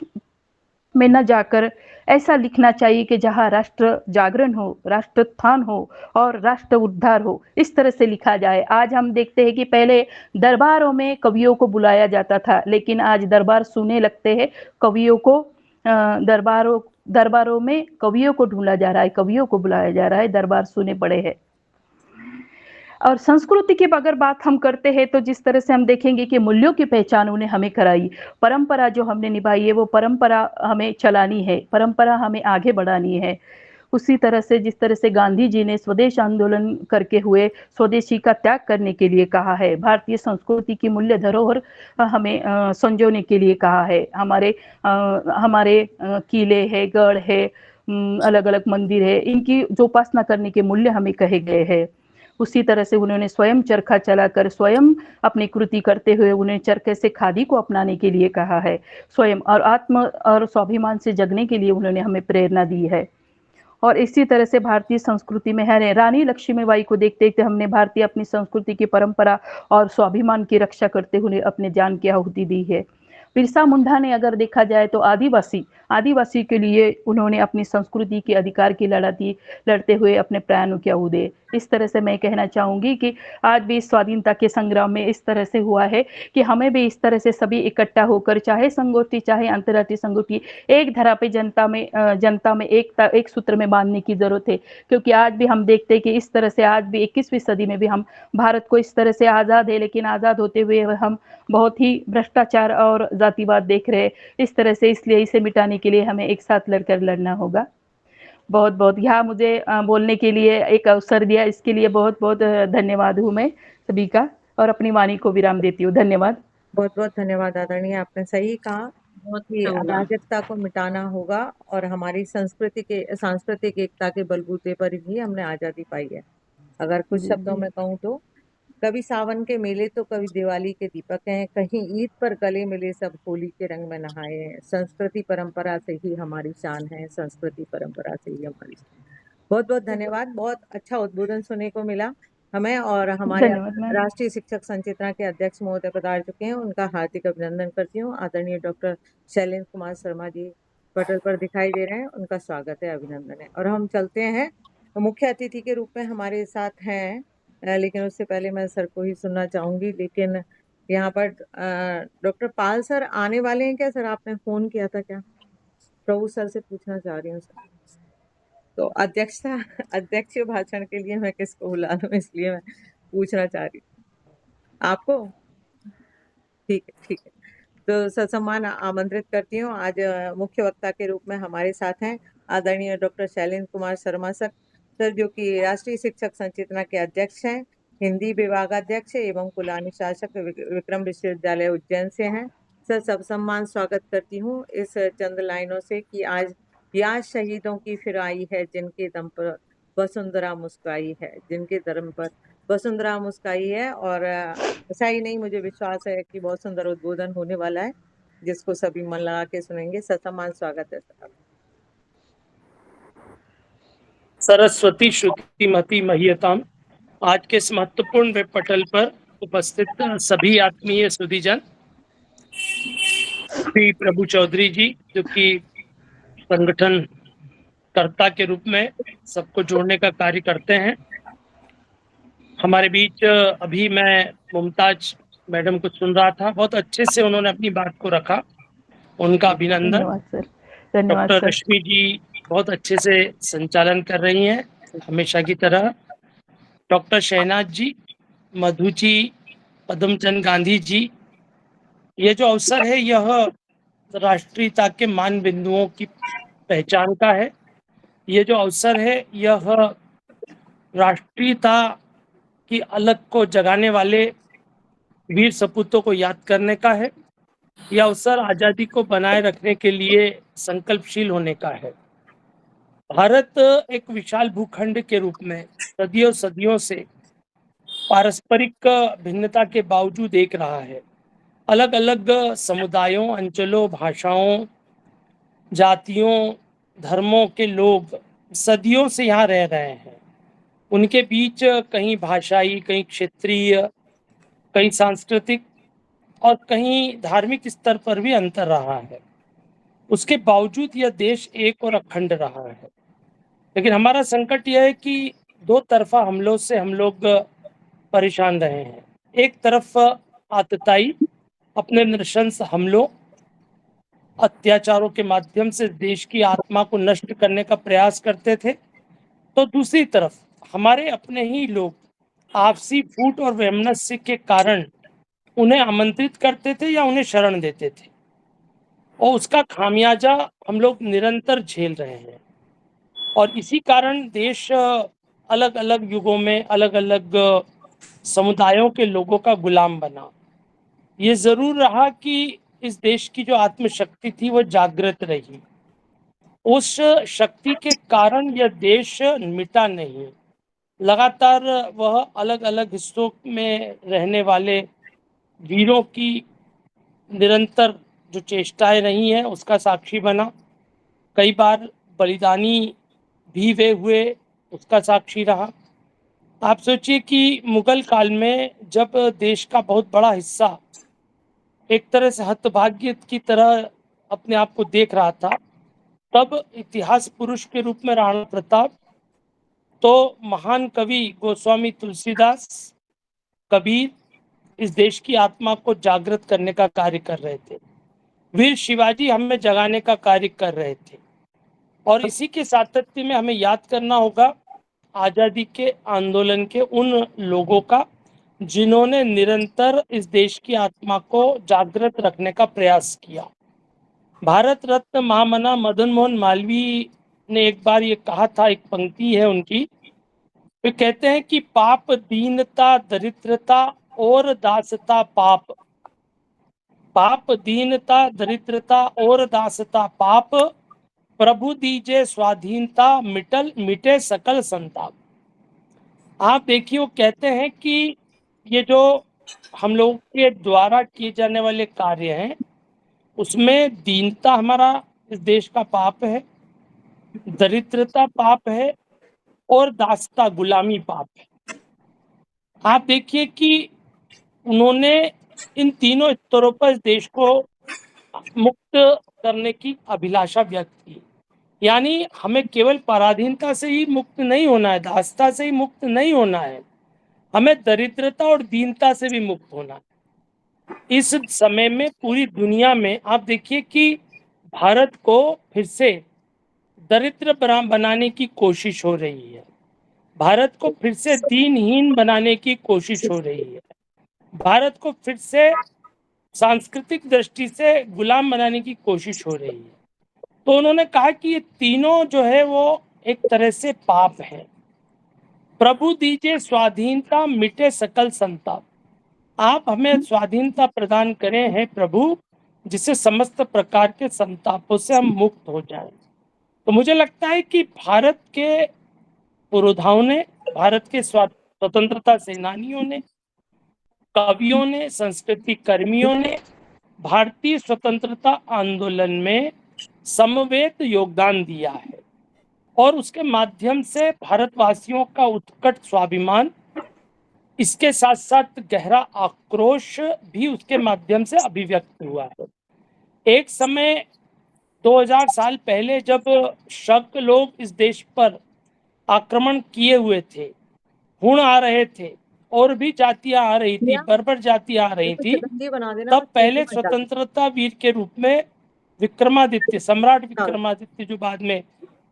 में न जाकर ऐसा लिखना चाहिए कि जहाँ राष्ट्र जागरण हो, राष्ट्रोत्थान हो और राष्ट्र उद्धार हो, इस तरह से लिखा जाए। आज हम देखते हैं कि पहले दरबारों में कवियों को बुलाया जाता था, लेकिन आज दरबार सुने लगते हैं, कवियों को दरबारों में कवियों को ढूंढा जा रहा है, कवियों को बुलाया जा रहा है, दरबार सुने पड़े हैं। और संस्कृति की अगर बात हम करते हैं तो जिस तरह से हम देखेंगे कि मूल्यों की पहचान उन्हें हमें कराई, परंपरा जो हमने निभाई है वो परंपरा हमें चलानी है, परंपरा हमें आगे बढ़ानी है। उसी तरह से जिस तरह से गांधी जी ने स्वदेश आंदोलन करके हुए स्वदेशी का त्याग करने के लिए कहा है, भारतीय संस्कृति की मूल्य धरोहर हमें संजोने के लिए कहा है। हमारे किले है, गढ़ है, अलग अलग मंदिर है, इनकी जो उपासना करने के मूल्य हमें कहे गए हैं। उसी तरह से उन्होंने स्वयं चरखा चलाकर स्वयं अपनी कृति करते हुए उन्हें चरखे से खादी को अपनाने के लिए कहा है, स्वयं और आत्म और स्वाभिमान से जगने के लिए उन्होंने हमें प्रेरणा दी है। और इसी तरह से भारतीय संस्कृति में है, रानी लक्ष्मीबाई को देखते देखते हमने भारतीय अपनी संस्कृति की परंपरा और स्वाभिमान की रक्षा करते हुए अपने जान की आहुति दी है। बिरसा मुंडा ने अगर देखा जाए तो आदिवासी के लिए उन्होंने अपनी संस्कृति के अधिकार की लड़ते हुए अपने प्राण त्याग दिए। इस तरह से मैं कहना चाहूँगी कि आज भी स्वाधीनता के संग्राम में इस तरह से हुआ है कि हमें भी इस तरह से सभी इकट्ठा होकर, चाहे संगोष्ठी चाहे अंतर्राष्ट्रीय संगोष्ठी, एक धारा पे जनता में एक सूत्र में बांधने की जरूरत है। क्योंकि आज भी हम देखते हैं कि इस तरह से आज भी 21वीं सदी में भी हम भारत को इस तरह से आज़ाद है, लेकिन आज़ाद होते हुए हम बहुत ही भ्रष्टाचार और जातिवाद देख रहे हैं इस तरह से। इसलिए इसे मिटाने के लिए हमें एक साथ लड़कर लड़ना होगा। बहुत बहुत यहाँ मुझे बोलने के लिए एक अवसर दिया, इसके लिए बहुत बहुत धन्यवाद हूँ मैं सभी का, और अपनी वाणी को विराम देती हूँ। धन्यवाद। बहुत बहुत धन्यवाद आदरणीय, आपने सही कहा बहुत कि अच्छा हुआ। अराजकता को मिटाना होगा और हमारी सांस्कृतिक एकता के बलबूते पर ही हमने आजादी पाई है। अगर कुछ शब्दों में कहूँ तो कभी सावन के मेले तो कभी दिवाली के दीपक हैं, कहीं ईद पर गले मिले सब होली के रंग में नहाए हैं। संस्कृति परंपरा से ही हमारी शान है, संस्कृति परंपरा से ही हमारी। बहुत बहुत धन्यवाद। बहुत अच्छा उद्बोधन सुनने को मिला हमें, और हमारे धन्यवाद मैम। राष्ट्रीय शिक्षक संचेतना के अध्यक्ष महोदय पधार चुके हैं, उनका हार्दिक अभिनंदन करती हूँ। आदरणीय डॉक्टर शैलेंद्र कुमार शर्मा जी पटल पर दिखाई दे रहे हैं, उनका स्वागत है, अभिनंदन है। और हम चलते हैं, तो मुख्य अतिथि के रूप में हमारे साथ हैं, लेकिन उससे पहले मैं सर को ही सुनना चाहूंगी। लेकिन यहाँ पर डॉक्टर पाल सर आने वाले हैं क्या सर? आपने फोन किया था क्या? प्रभु सर से पूछना चाह रही हूँ सर। तो अध्यक्ष भाषण के लिए मैं किसको बुला लूं, इसलिए मैं पूछना चाह रही हूँ आपको। ठीक है, ठीक है। तो ससम्मान आमंत्रित करती हूँ। आज मुख्य वक्ता के रूप में हमारे साथ हैं आदरणीय डॉक्टर शैलेंद्र कुमार शर्मा सर, जो कि राष्ट्रीय शिक्षक संचेतना के अध्यक्ष हैं, हिंदी विभागाध्यक्ष एवं कुल अनुशासक विक्रम विश्वविद्यालय उज्जैन से हैं। सर, सब सम्मान स्वागत करती हूँ इस चंद लाइनों से कि आज याद शहीदों की फिर आई है, जिनके दम पर वसुंधरा मुस्काई है, जिनके दम पर वसुंधरा मुस्काई है। और ऐसा ही नहीं, मुझे विश्वास है कि बहुत सुंदर उद्बोधन होने वाला है, जिसको सभी मन लगा के सुनेंगे। ससम्मान स्वागत है सर। सरस्वती श्रुतिमती महियताम। आज के इस महत्वपूर्ण वेब पटल पर उपस्थित सभी आत्मीय सुधीजन, श्री प्रभु चौधरी जी जो कि संगठन कर्ता के रूप में सबको जोड़ने का कार्य करते हैं, हमारे बीच अभी मैं मुमताज मैडम को सुन रहा था, बहुत अच्छे से उन्होंने अपनी बात को रखा, उनका अभिनंदन। धन्यवाद सर। धन्यवाद डॉक्टर सर। रश्मि जी बहुत अच्छे से संचालन कर रही हैं हमेशा की तरह। डॉक्टर शहनाज जी, मधु जी, पद्मचंद गांधी जी, ये जो अवसर है यह राष्ट्रीयता के मान बिंदुओं की पहचान का है। ये जो अवसर है यह राष्ट्रीयता की अलग को जगाने वाले वीर सपूतों को याद करने का है। यह अवसर आजादी को बनाए रखने के लिए संकल्पशील होने का है। भारत एक विशाल भूखंड के रूप में सदियों सदियों से पारस्परिक भिन्नता के बावजूद एक रहा है। अलग अलग समुदायों, अंचलों, भाषाओं, जातियों, धर्मों के लोग सदियों से यहाँ रह रहे हैं। उनके बीच कहीं भाषाई, कहीं क्षेत्रीय, कहीं सांस्कृतिक और कहीं धार्मिक स्तर पर भी अंतर रहा है। उसके बावजूद यह देश एक और अखंड रहा है। लेकिन हमारा संकट यह है कि दो तरफा हमलों से हम लोग परेशान रहे हैं। एक तरफ आतताई अपने नृशंस हमलों, अत्याचारों के माध्यम से देश की आत्मा को नष्ट करने का प्रयास करते थे, तो दूसरी तरफ हमारे अपने ही लोग आपसी फूट और वैमनस्य के कारण उन्हें आमंत्रित करते थे या उन्हें शरण देते थे, और उसका खामियाजा हम लोग निरंतर झेल रहे हैं। और इसी कारण देश अलग अलग युगों में अलग अलग समुदायों के लोगों का गुलाम बना। ये जरूर रहा कि इस देश की जो आत्मशक्ति थी वो जागृत रही। उस शक्ति के कारण यह देश मिटा नहीं। लगातार वह अलग अलग हिस्सों में रहने वाले वीरों की निरंतर जो चेष्टाएं रही हैं उसका साक्षी बना। कई बार बलिदानी भी वे हुए, उसका साक्षी रहा। आप सोचिए कि मुगल काल में जब देश का बहुत बड़ा हिस्सा एक तरह से हतभाग्य की तरह अपने आप को देख रहा था, तब इतिहास पुरुष के रूप में राणा प्रताप, तो महान कवि गोस्वामी तुलसीदास, कबीर इस देश की आत्मा को जागृत करने का कार्य कर रहे थे। वीर शिवाजी हमें जगाने का कार्य कर रहे थे। और इसी के सातत्य में हमें याद करना होगा आजादी के आंदोलन के उन लोगों का जिन्होंने निरंतर इस देश की आत्मा को जागृत रखने का प्रयास किया। भारत रत्न महामना मदन मोहन मालवीय ने एक बार ये कहा था, एक पंक्ति है उनकी, वे कहते हैं कि पाप दीनता दरिद्रता और दासता पाप, पाप दीनता दरिद्रता और दासता पाप, प्रभु दीजे स्वाधीनता मिटे सकल संताप। आप देखिए वो कहते हैं कि ये जो हम लोग के द्वारा किए जाने वाले कार्य हैं उसमें दीनता हमारा इस देश का पाप है, दरिद्रता पाप है और दासता गुलामी पाप है। आप देखिए कि उन्होंने इन तीनों स्तरों पर इस देश को मुक्त करने की अभिलाषा व्यक्त की। यानी हमें केवल पराधीनता से ही मुक्त नहीं होना है, दासता से ही मुक्त नहीं होना है, हमें दरिद्रता और दीनता से भी मुक्त होना है। इस समय में पूरी दुनिया में आप देखिए कि भारत को फिर से दरिद्र बनाने की कोशिश हो रही है, भारत को फिर से दीनहीन बनाने की कोशिश हो रही है, भारत को फिर से सांस्कृतिक दृष्टि से गुलाम बनाने की कोशिश हो रही है। तो उन्होंने कहा कि ये तीनों जो है वो एक तरह से पाप है। प्रभु दीजिए स्वाधीनता मिटे सकल संताप, आप हमें स्वाधीनता प्रदान करें हैं प्रभु, जिससे समस्त प्रकार के संतापों से हम मुक्त हो जाएं। तो मुझे लगता है कि भारत के पुरोधाओं ने, भारत के स्वतंत्रता सेनानियों ने, कवियों ने, संस्कृति कर्मियों ने भारतीय स्वतंत्रता आंदोलन में समवेत योगदान दिया है और उसके माध्यम से भारतवासियों का उत्कट स्वाभिमान, इसके साथ साथ गहरा आक्रोश भी उसके माध्यम से अभिव्यक्त हुआ है। एक समय 2000 साल पहले जब शक लोग इस देश पर आक्रमण किए हुए थे, हुण आ रहे थे और भी जातियां आ रही थी, बर्बर जातियां आ रही थी, तब पहले स्वतंत्रता वीर के रूप में विक्रमादित्य, सम्राट विक्रमादित्य जो बाद में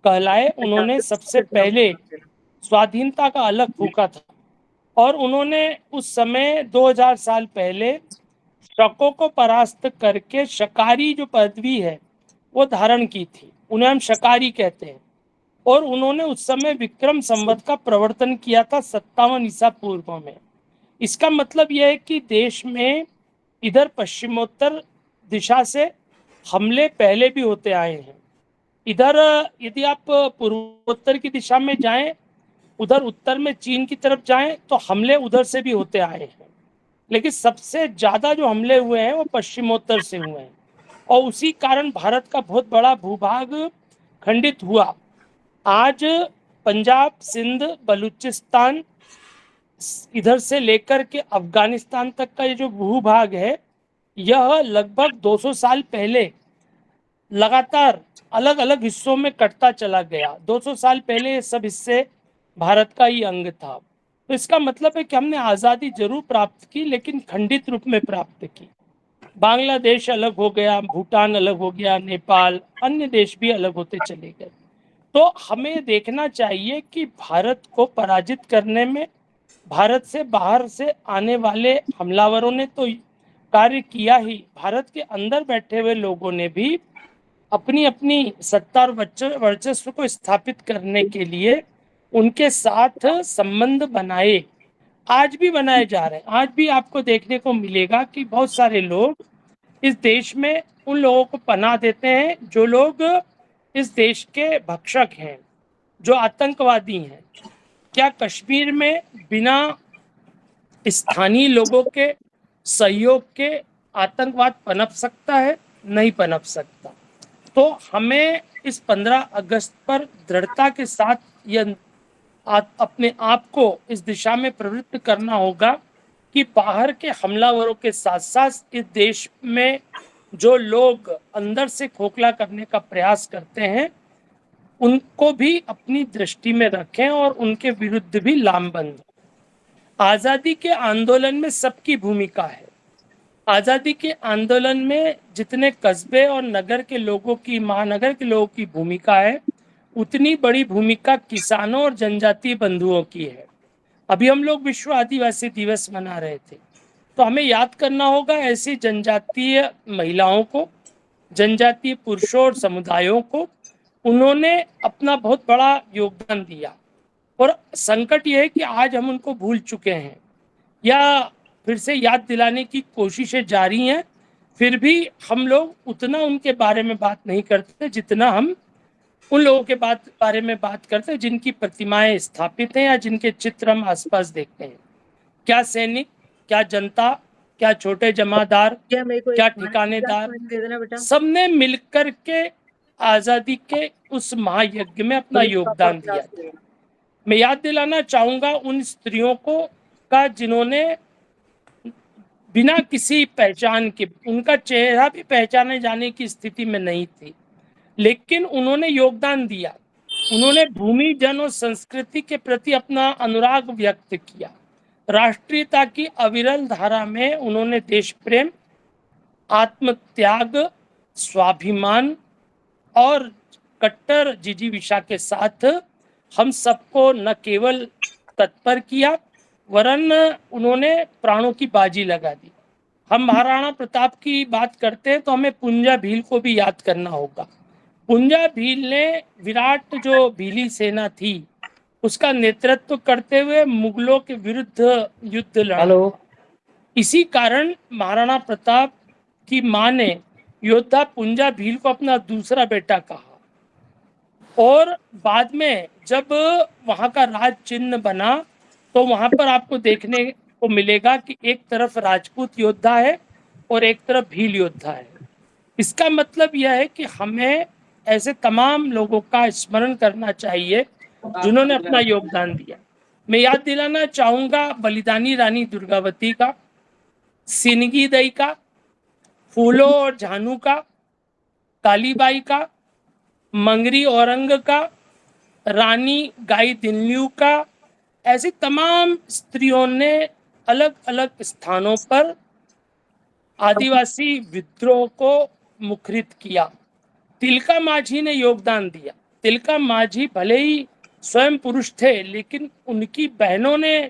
कहलाए, उन्होंने सबसे पहले स्वाधीनता का अलग फूका था और उन्होंने उस समय 2000 साल पहले शकों को परास्त करके शकारी जो पदवी है वो धारण की थी, उन्हें हम शकारी कहते हैं। और उन्होंने उस समय विक्रम संवत का प्रवर्तन किया था 57 ईसा पूर्व में। इसका मतलब यह है कि देश में इधर पश्चिमोत्तर दिशा से हमले पहले भी होते आए हैं। इधर यदि आप पूर्वोत्तर की दिशा में जाएं, उधर उत्तर में चीन की तरफ जाएं तो हमले उधर से भी होते आए हैं, लेकिन सबसे ज्यादा जो हमले हुए हैं वो पश्चिमोत्तर से हुए हैं और उसी कारण भारत का बहुत बड़ा भूभाग खंडित हुआ। आज पंजाब, सिंध, बलूचिस्तान, इधर से लेकर के अफगानिस्तान तक का ये जो भूभाग है, यह लगभग 200 साल पहले लगातार अलग अलग हिस्सों में कटता चला गया। 200 साल पहले ये सब हिस्से भारत का ही अंग था। तो इसका मतलब है कि हमने आज़ादी जरूर प्राप्त की, लेकिन खंडित रूप में प्राप्त की। बांग्लादेश अलग हो गया, भूटान अलग हो गया, नेपाल, अन्य देश भी अलग होते चले गए। तो हमें देखना चाहिए कि भारत को पराजित करने में भारत से बाहर से आने वाले हमलावरों ने तो कार्य किया ही, भारत के अंदर बैठे हुए लोगों ने भी अपनी अपनी सत्ता और वर्चस्व को स्थापित करने के लिए उनके साथ संबंध बनाए, आज भी बनाए जा रहे हैं। आज भी आपको देखने को मिलेगा कि बहुत सारे लोग इस देश में उन लोगों को पनाह देते हैं जो लोग इस देश के भक्षक हैं, जो आतंकवादी हैं। क्या कश्मीर में बिना स्थानीय लोगों के सहयोग के आतंकवाद पनप सकता है? नहीं पनप सकता। तो हमें इस 15 अगस्त पर दृढ़ता के साथ यह अपने आप को इस दिशा में प्रवृत्त करना होगा कि बाहर के हमलावरों के साथ साथ इस देश में जो लोग अंदर से खोखला करने का प्रयास करते हैं उनको भी अपनी दृष्टि में रखें और उनके विरुद्ध भी लामबंद हो। आजादी के आंदोलन में सबकी भूमिका है। आजादी के आंदोलन में जितने कस्बे और नगर के लोगों की, महानगर के लोगों की भूमिका है, उतनी बड़ी भूमिका किसानों और जनजातीय बंधुओं की है। अभी हम लोग विश्व आदिवासी दिवस मना रहे थे, तो हमें याद करना होगा ऐसी जनजातीय महिलाओं को, जनजातीय पुरुषों और समुदायों को। उन्होंने अपना बहुत बड़ा योगदान दिया और संकट यह है कि आज हम उनको भूल चुके हैं या फिर से याद दिलाने की कोशिशें जारी हैं। फिर भी हम लोग उतना उनके बारे में बात नहीं करते जितना हम उन लोगों के बारे में बात करते हैं जिनकी प्रतिमाएं स्थापित हैं या जिनके चित्र हम आसपास देखते हैं। क्या सैनिक, क्या जनता, क्या छोटे जमादार, क्या मेरे को क्या एक ठिकानेदार, दे देना बेटा। सबने मिलकर के आजादी के उस महायज्ञ में अपना योगदान दिया था। मैं याद दिलाना चाहूंगा उन स्त्रियों को का जिन्होंने बिना किसी पहचान के, उनका चेहरा भी पहचाने जाने की स्थिति में नहीं थी, लेकिन उन्होंने योगदान दिया। उन्होंने भूमि, जन और संस्कृति के प्रति अपना अनुराग व्यक्त किया। राष्ट्रीयता की अविरल धारा में उन्होंने देश प्रेम, आत्मत्याग, स्वाभिमान और कट्टर जिजीविषा के साथ हम सबको न केवल तत्पर किया वरन उन्होंने प्राणों की बाजी लगा दी। हम महाराणा प्रताप की बात करते हैं तो हमें पुंजा भील को भी याद करना होगा। पुंजा भील ने विराट जो भीली सेना थी उसका नेतृत्व करते हुए मुगलों के विरुद्ध युद्ध लड़ा। इसी कारण महाराणा प्रताप की मां ने योद्धा पुंजा भील को अपना दूसरा बेटा कहा और बाद में जब वहां का राज चिन्ह बना तो वहां पर आपको देखने को मिलेगा कि एक तरफ राजपूत योद्धा है और एक तरफ भील योद्धा है। इसका मतलब यह है कि हमें ऐसे तमाम लोगों का स्मरण करना चाहिए जिन्होंने अपना योगदान दिया। मैं याद दिलाना चाहूंगा बलिदानी रानी दुर्गावती का, सिनगी दई का, फूलो और झानू का, कालीबाई का, मंगरी औरंग का, रानी गाई दिनल्यू का। ऐसी तमाम स्त्रियों ने अलग अलग स्थानों पर आदिवासी विद्रोह को मुखरित किया। तिलका माझी ने योगदान दिया। तिलका माझी भले ही स्वयं पुरुष थे लेकिन उनकी बहनों ने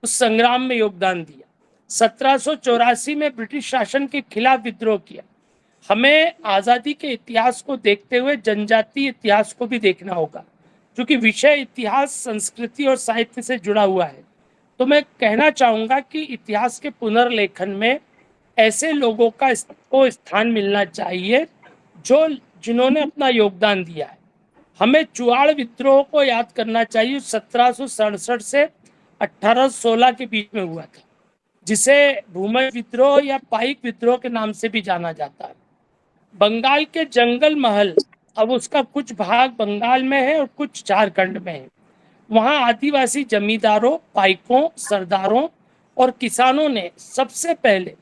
उस संग्राम में योगदान दिया। 1784 में ब्रिटिश शासन के खिलाफ विद्रोह किया। हमें आज़ादी के इतिहास को देखते हुए जनजातीय इतिहास को भी देखना होगा, क्योंकि विषय इतिहास, संस्कृति और साहित्य से जुड़ा हुआ है। तो मैं कहना चाहूँगा कि इतिहास के पुनर्लेखन में ऐसे लोगों को स्थान मिलना चाहिए जिन्होंने अपना योगदान दिया है। हमें चुआड़ विद्रोह को याद करना चाहिए, 1767 से 1816 के बीच में हुआ था, जिसे भूमि विद्रोह या पाइक विद्रोह के नाम से भी जाना जाता है। बंगाल के जंगल महल, अब उसका कुछ भाग बंगाल में है और कुछ झारखंड में है। वहाँ आदिवासी जमींदारों, पाइकों, सरदारों और किसानों ने सबसे पहले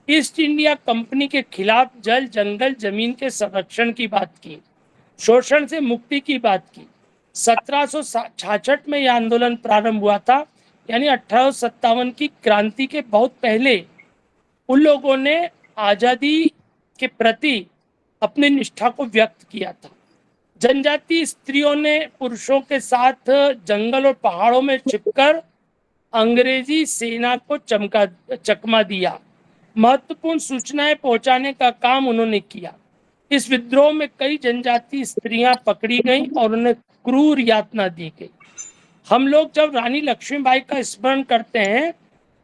ईस्ट इंडिया कंपनी के खिलाफ जल, जंगल, जमीन के संरक्षण की बात की, शोषण से मुक्ति की बात की। 1766 में यह आंदोलन प्रारंभ हुआ था, यानी 1857 की क्रांति के बहुत पहले उन लोगों ने आजादी के प्रति अपनी निष्ठा को व्यक्त किया था। जनजातीय स्त्रियों ने पुरुषों के साथ जंगल और पहाड़ों में छिपकर अंग्रेजी सेना को चकमा दिया। महत्वपूर्ण सूचनाएं पहुंचाने का काम उन्होंने किया। इस विद्रोह में कई जनजातीय स्त्रियां पकड़ी गईं और उन्हें क्रूर यातना दी गई। हम लोग जब रानी लक्ष्मीबाई का स्मरण करते हैं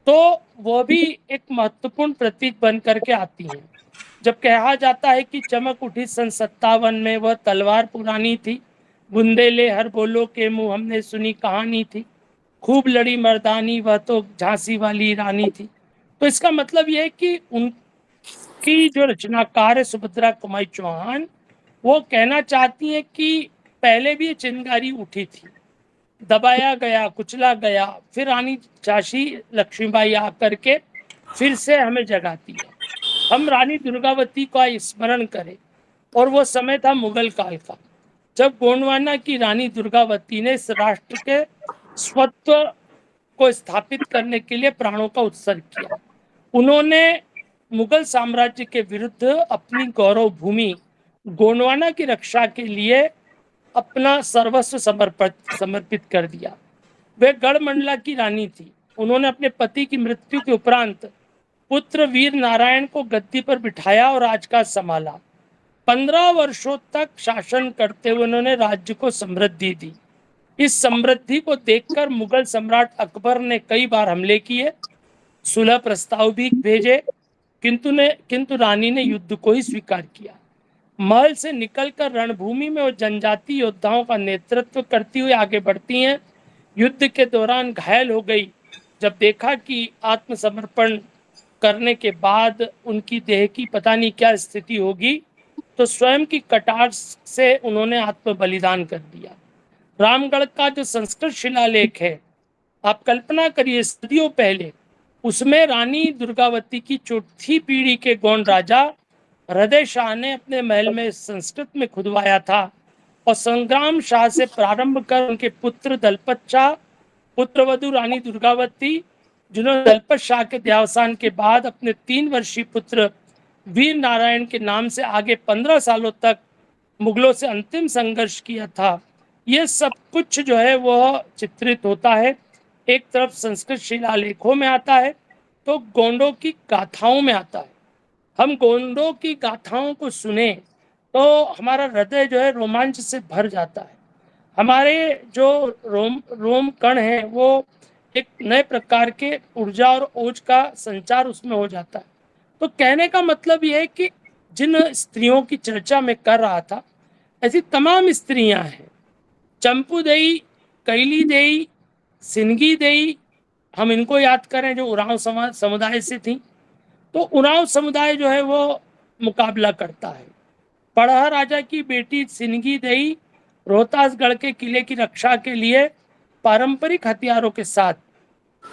तो वह भी एक महत्वपूर्ण प्रतीक बन करके आती हैं। जब कहा जाता है कि चमक उठी सन 57 में, वह तलवार पुरानी थी, बुंदेले हर बोलो के मुंह हमने सुनी कहानी थी, खूब लड़ी मर्दानी वह तो झांसी वाली रानी थी। तो इसका मतलब यह है कि उनकी जो रचनाकार है सुभद्रा कुमारी चौहान, वो कहना चाहती है कि पहले भी ये चिंगारी उठी थी, दबाया गया, कुचला गया, फिर रानी झांसी लक्ष्मीबाई आकर के फिर से हमें जगाती है। हम रानी दुर्गावती का स्मरण करें, और वो समय था मुगल काल का, जब गोंडवाना की रानी दुर्गावती ने इस राष्ट्र के स्वत्व को स्थापित करने के लिए प्राणों का उत्सर्ग किया। उन्होंने मुगल साम्राज्य के विरुद्ध अपनी गौरव भूमि गोंडवाना की रक्षा के लिए अपना सर्वस्व समर्पित कर दिया। वे गढ़मंडला की रानी थी। उन्होंने अपने पति की मृत्यु के उपरांत पुत्र वीर नारायण को गद्दी पर बिठाया और राजकाज संभाला। 15 वर्षों तक शासन करते हुए उन्होंने राज्य को समृद्धि दी। इस समृद्धि को देखकर मुगल सम्राट अकबर ने कई बार हमले किए, सुलह प्रस्ताव भी भेजे, किंतु रानी ने युद्ध को ही स्वीकार किया। महल से निकलकर रणभूमि में वो जनजाति योद्धाओं का नेतृत्व करती हुई आगे बढ़ती हैं। युद्ध के दौरान घायल हो गई। जब देखा कि आत्मसमर्पण करने के बाद उनकी देह की पता नहीं क्या स्थिति होगी, तो स्वयं की कटार से उन्होंने आत्म बलिदान कर दिया। रामगढ़ का जो संस्कृत शिलालेख है, आप कल्पना करिए सदियों पहले, उसमें रानी दुर्गावती की चौथी पीढ़ी के गोंड राजा हृदय शाह ने अपने महल में संस्कृत में खुदवाया था, और संग्राम शाह से प्रारंभ कर उनके पुत्र दलपत शाह, पुत्रवधु रानी दुर्गावती, जिन्होंने दलपत शाह के देहावसान के बाद अपने 3 वर्षीय पुत्र वीर नारायण के नाम से आगे 15 सालों तक मुगलों से अंतिम संघर्ष किया था, ये सब कुछ जो है वह चित्रित होता है। एक तरफ संस्कृत शिलालेखों में आता है, तो गोंडों की गाथाओं में आता है। हम गोंडों की गाथाओं को सुने तो हमारा हृदय जो है रोमांच से भर जाता है। हमारे जो रोम कण है वो एक नए प्रकार के ऊर्जा और ओज का संचार उसमें हो जाता है। तो कहने का मतलब यह है कि जिन स्त्रियों की चर्चा मैं कर रहा था, ऐसी तमाम स्त्रियां हैं। चंपू देई, कैली देई, सिंगी देई, हम इनको याद करें जो उरांव समुदाय से थी। तो उरांव समुदाय जो है वो मुकाबला करता है। पढ़ा राजा की बेटी सिंगी देई रोहतासगढ़ के किले की रक्षा के लिए पारंपरिक हथियारों के साथ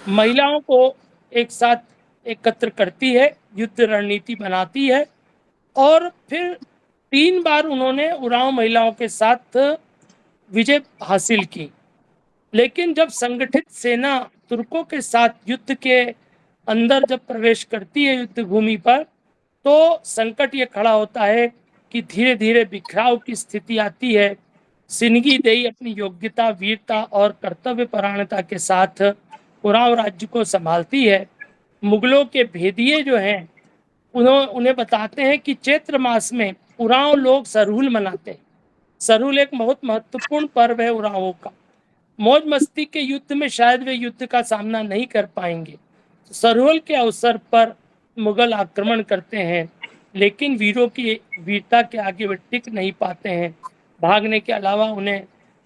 महिलाओं को एक साथ एकत्र करती है, युद्ध रणनीति बनाती है, और फिर 3 बार उन्होंने उरांव महिलाओं के साथ विजय हासिल की। लेकिन जब संगठित सेना तुर्कों के साथ युद्ध के अंदर जब प्रवेश करती है युद्ध भूमि पर, तो संकट ये खड़ा होता है कि धीरे धीरे बिखराव की स्थिति आती है। सिंगी देई अपनी योग्यता, वीरता और कर्तव्य परायणता के साथ उरांव राज्य को संभालती है। मुगलों के भेदिए जो हैं उन्हें बताते हैं कि चैत्र मास में उरांव लोग सरहुल मनाते हैं। सरहुल एक बहुत महत्वपूर्ण पर्व है उरांवों का। मौज मस्ती के युद्ध में शायद वे युद्ध का सामना नहीं कर पाएंगे। सरहुल के अवसर पर मुगल आक्रमण करते हैं, लेकिन वीरों की वीरता के आगे वे टिक नहीं पाते हैं। भागने के अलावा उन्हें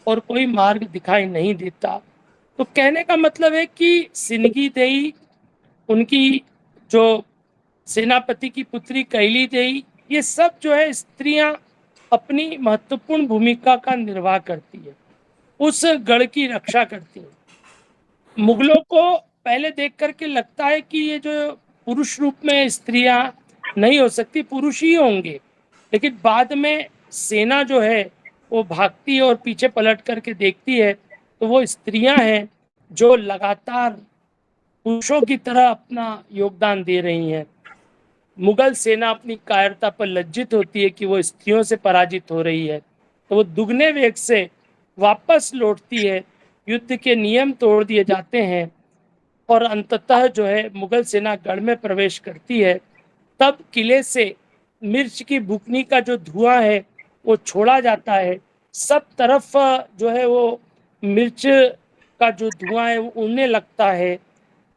और कोई मार्ग दिखाई नहीं देता। तो कहने का मतलब है कि सिंगी देई, उनकी जो सेनापति की पुत्री कैली देई, ये सब जो है स्त्रियां अपनी महत्वपूर्ण भूमिका का निर्वाह करती है, उस गढ़ की रक्षा करती है। मुगलों को पहले देख करके लगता है कि ये जो पुरुष रूप में स्त्रियां नहीं हो सकती, पुरुष ही होंगे, लेकिन बाद में सेना जो है वो भागती है और पीछे पलट करके देखती है तो वो स्त्रियां हैं जो लगातार पुरुषों की तरह अपना योगदान दे रही हैं। मुगल सेना अपनी कायरता पर लज्जित होती है कि वो स्त्रियों से पराजित हो रही है, तो वो दुगने वेग से वापस लौटती है। युद्ध के नियम तोड़ दिए जाते हैं और अंततः जो है मुगल सेना गढ़ में प्रवेश करती है। तब किले से मिर्च की बुकनी का जो धुआं है वो छोड़ा जाता है। सब तरफ जो है वो मिर्च का जो धुआं है वो उड़ने लगता है।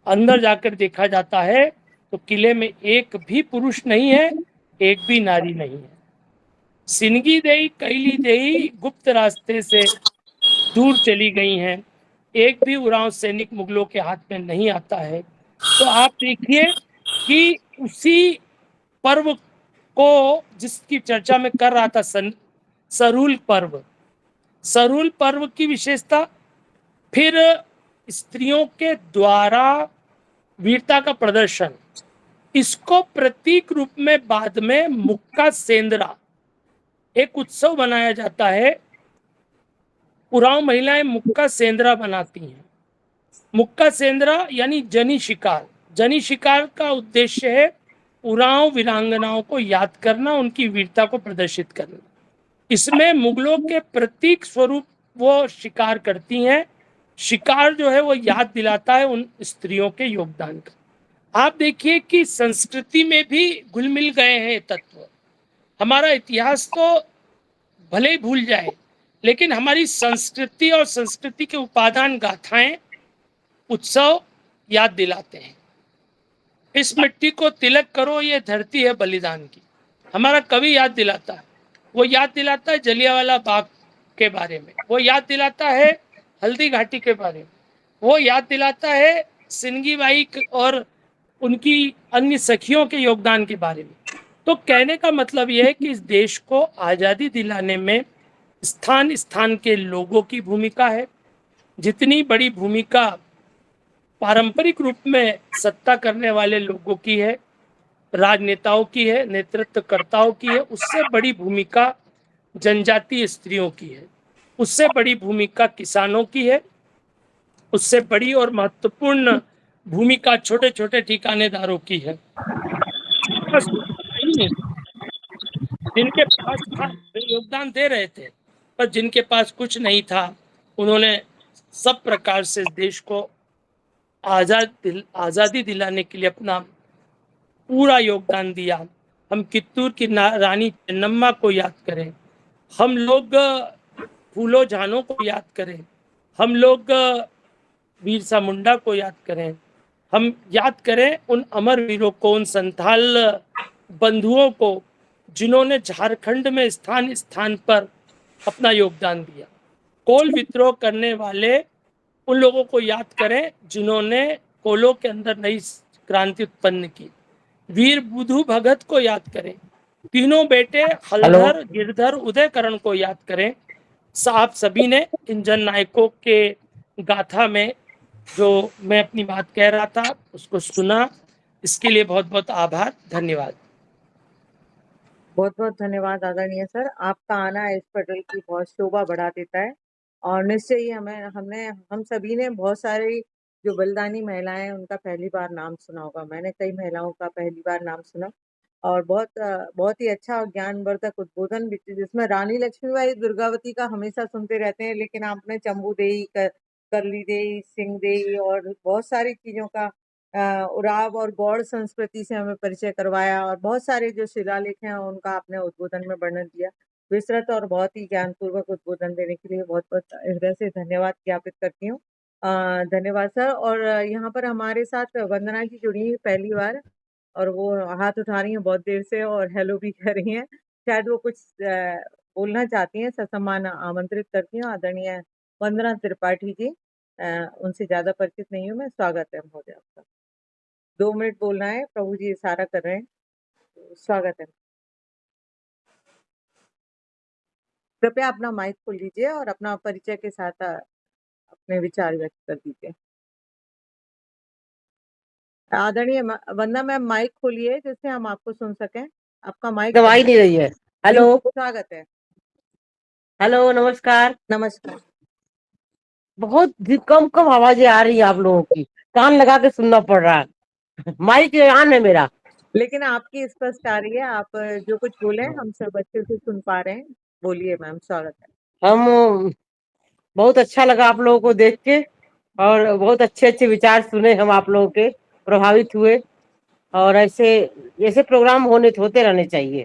अंदर जाकर देखा जाता है तो किले में एक भी पुरुष नहीं है, एक भी नारी नहीं है। सिंगी देई, कैली देई गुप्त रास्ते से दूर चली गई हैं। एक भी उरांव सैनिक मुगलों के हाथ में नहीं आता है। तो आप देखिए कि उसी पर्व को जिसकी चर्चा में कर रहा था, सरहुल पर्व, सरहुल पर्व की विशेषता फिर स्त्रियों के द्वारा वीरता का प्रदर्शन, इसको प्रतीक रूप में बाद में मुक्का सेंद्रा एक उत्सव बनाया जाता है। उरांव महिलाएं मुक्का सेंद्रा बनाती हैं। मुक्का सेंद्रा यानी जनी शिकार। जनी शिकार का उद्देश्य है उरांव वीरांगनाओं को याद करना, उनकी वीरता को प्रदर्शित करना। इसमें मुगलों के प्रतीक स्वरूप वो शिकार करती हैं। शिकार जो है वो याद दिलाता है उन स्त्रियों के योगदान का। आप देखिए कि संस्कृति में भी घुल मिल गए हैं तत्व। हमारा इतिहास तो भले ही भूल जाए, लेकिन हमारी संस्कृति और संस्कृति के उपादान गाथाएं, उत्सव याद दिलाते हैं। इस मिट्टी को तिलक करो, ये धरती है बलिदान की, हमारा कवि याद दिलाता है। वो याद दिलाता है जलियांवाला बाग के बारे में, वो याद दिलाता है हल्दी घाटी के बारे में, वो याद दिलाता है सिंगी बाई और उनकी अन्य सखियों के योगदान के बारे में। तो कहने का मतलब यह है कि इस देश को आज़ादी दिलाने में स्थान स्थान के लोगों की भूमिका है। जितनी बड़ी भूमिका पारंपरिक रूप में सत्ता करने वाले लोगों की है, राजनेताओं की है, नेतृत्वकर्ताओं की है, उससे बड़ी भूमिका जनजातीय स्त्रियों की है, उससे बड़ी भूमिका किसानों की है, उससे बड़ी और महत्वपूर्ण भूमिका छोटे छोटे ठिकानेदारों की है। जिनके पास था वे योगदान दे रहे थे, पर जिनके पास कुछ नहीं था उन्होंने सब प्रकार से देश को आज़ादी दिलाने के लिए अपना पूरा योगदान दिया। हम कित्तूर की रानी चेन्नम्मा को याद करें, हम लोग फूलो झानो को याद करें, हम लोग बिरसा मुंडा को याद करें, हम याद करें उन अमर वीरों को, उन संथाल बंधुओं को जिन्होंने झारखंड में स्थान स्थान पर अपना योगदान दिया। कोल विद्रोह करने वाले उन लोगों को याद करें जिन्होंने कोलों के अंदर नई क्रांति उत्पन्न की। वीर बुधु भगत को याद करें, तीनों बेटे हलधर, गिरधर, उदयकरण को याद करें। आप सभी ने इन जन नायकों के गाथा में जो मैं अपनी बात कह रहा था उसको सुना, इसके लिए बहुत बहुत आभार, धन्यवाद। बहुत बहुत धन्यवाद आदरणीय सर। आपका आना इस पटल की बहुत शोभा बढ़ा देता है और निश्चय ही हम सभी ने बहुत सारी जो बलिदानी महिलाएं हैं उनका पहली बार नाम सुना होगा। मैंने कई महिलाओं का पहली बार नाम सुना और बहुत ही अच्छा और ज्ञानवर्धक उद्बोधन भी, जिसमें रानी लक्ष्मीबाई दुर्गावती का हमेशा सुनते रहते हैं, लेकिन आपने चंबू देई, करली देई, सिंह देई और बहुत सारी चीजों का उराव और गौड़ संस्कृति से हमें परिचय करवाया और बहुत सारे जो शिलालेख हैं उनका आपने उद्बोधन में वर्णन दिया। विस्तृत और बहुत ही ज्ञानपूर्वक उद्बोधन देने के लिए बहुत बहुत हृदय से धन्यवाद ज्ञापित करती हूँ। धन्यवाद सर। और यहाँ पर हमारे साथ वंदना जी जुड़ी है पहली बार और वो हाथ उठा रही हैं बहुत देर से और हेलो भी कह रही हैं। शायद वो कुछ बोलना चाहती हैं। ससम्मान आमंत्रित करती हूँ आदरणीय वंदना त्रिपाठी जी। उनसे ज्यादा परिचित नहीं हूँ मैं। स्वागत है महोदय आपका। 2 मिनट बोलना है, प्रभु जी इशारा कर रहे हैं, तो स्वागत है। कृपया अपना माइक खोल लीजिए और अपना परिचय के साथ अपने विचार व्यक्त कर दीजिए। आदरणीय वंदना मैम, माइक खोलिए जिससे हम आपको सुन सकें। आपका माइक दवाई नहीं रही है। हेलो, स्वागत है। हेलो, नमस्कार। नमस्कार। बहुत कम कम आवाजें आ रही है आप लोगों की, कान लगा के सुनना पड़ रहा है। माइक ऑन है मेरा, लेकिन आपकी स्पष्ट आ रही है। आप जो कुछ बोले हम सब अच्छे से सुन पा रहे हैं। बोलिए मैम, स्वागत है। हम बहुत अच्छा लगा आप लोगों को देख के और बहुत अच्छे अच्छे विचार सुने हम आप लोगों के, प्रभावित हुए। और ऐसे प्रोग्राम होते रहने चाहिए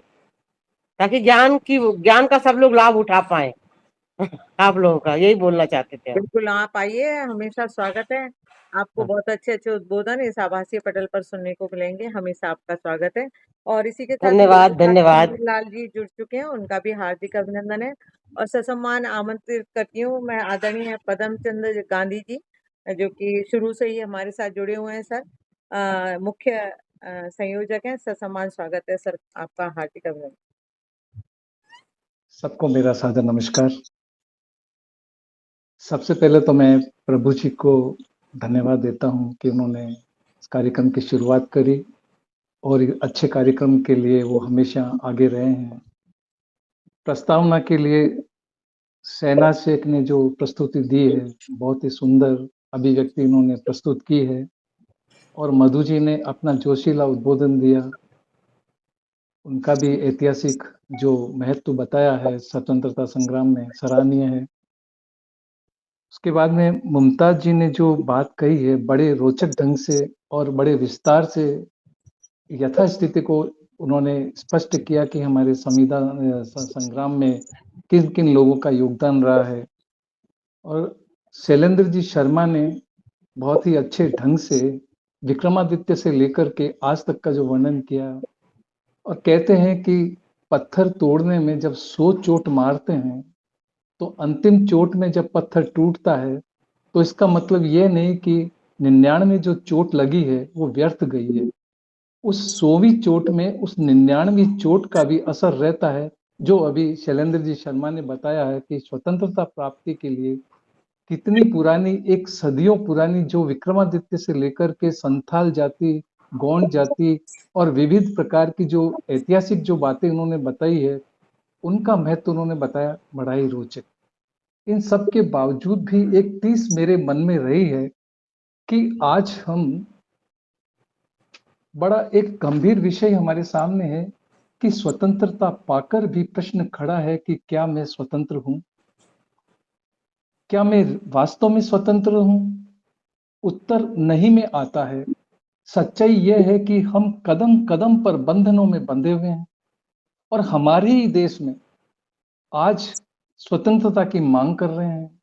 ताकि ज्ञान का सब लोग लाभ उठा पाए। आप लोगों का यही बोलना चाहते थे हम। बिल्कुल, आप आइए, हमेशा स्वागत है। आपको बहुत अच्छे अच्छे उद्बोधन इस आभासीय पटल पर सुनने को मिलेंगे। हमेशा आपका स्वागत है। और इसी के साथ धन्यवाद, धन्यवाद। लाल जी जुड़ चुके हैं, उनका भी हार्दिक अभिनंदन है। और ससम्मान आमंत्रित करती हूँ मैं आदरणीय पदम चंद्र गांधी जी, जो कि शुरू से ही हमारे साथ जुड़े हुए हैं सर। मुख्य संयोजक हैं। ससम्मान स्वागत है सर, आपका हार्दिक अभिनंदन। सबको मेरा सादर नमस्कार। सबसे पहले तो मैं प्रभु जी को धन्यवाद देता हूँ कि उन्होंने इस कार्यक्रम की शुरुआत करी और अच्छे कार्यक्रम के लिए वो हमेशा आगे रहे हैं। प्रस्तावना के लिए सैना शेख ने जो प्रस्तुति दी है, बहुत ही सुंदर अभिव्यक्ति उन्होंने प्रस्तुत की है और मधु जी ने अपना जोशीला उद्बोधन दिया। उनका भी ऐतिहासिक जो महत्व बताया है स्वतंत्रता संग्राम में, सराहनीय है। उसके बाद में मुमताज जी ने जो बात कही है, बड़े रोचक ढंग से और बड़े विस्तार से यथास्थिति को उन्होंने स्पष्ट किया कि हमारे संविधान संग्राम में किन किन लोगों का योगदान रहा है। और शैलेंद्र जी शर्मा ने बहुत ही अच्छे ढंग से विक्रमादित्य से लेकर के आज तक का जो वर्णन किया और कहते हैं कि पत्थर तोड़ने में जब 100 चोट मारते हैं तो अंतिम चोट में जब पत्थर टूटता है तो इसका मतलब ये नहीं कि 99 जो चोट लगी है वो व्यर्थ गई है। उस 100वीं चोट में उस 99वीं चोट का भी असर रहता है, जो अभी शैलेंद्र जी शर्मा ने बताया है कि स्वतंत्रता प्राप्ति के लिए कितनी पुरानी, एक सदियों पुरानी जो विक्रमादित्य से लेकर के संथाल जाति, गौंड जाति और विविध प्रकार की जो ऐतिहासिक जो बातें उन्होंने बताई है, उनका महत्व उन्होंने बताया बड़ा ही रोचक। इन सब के बावजूद भी एक टीस मेरे मन में रही है कि आज हम बड़ा एक गंभीर विषय हमारे सामने है कि स्वतंत्रता पाकर भी प्रश्न खड़ा है कि क्या मैं स्वतंत्र हूं? क्या मैं वास्तव में स्वतंत्र हूं? उत्तर नहीं में आता है। सच्चाई यह है कि हम कदम कदम पर बंधनों में बंधे हुए हैं और हमारे ही देश में आज स्वतंत्रता की मांग कर रहे हैं।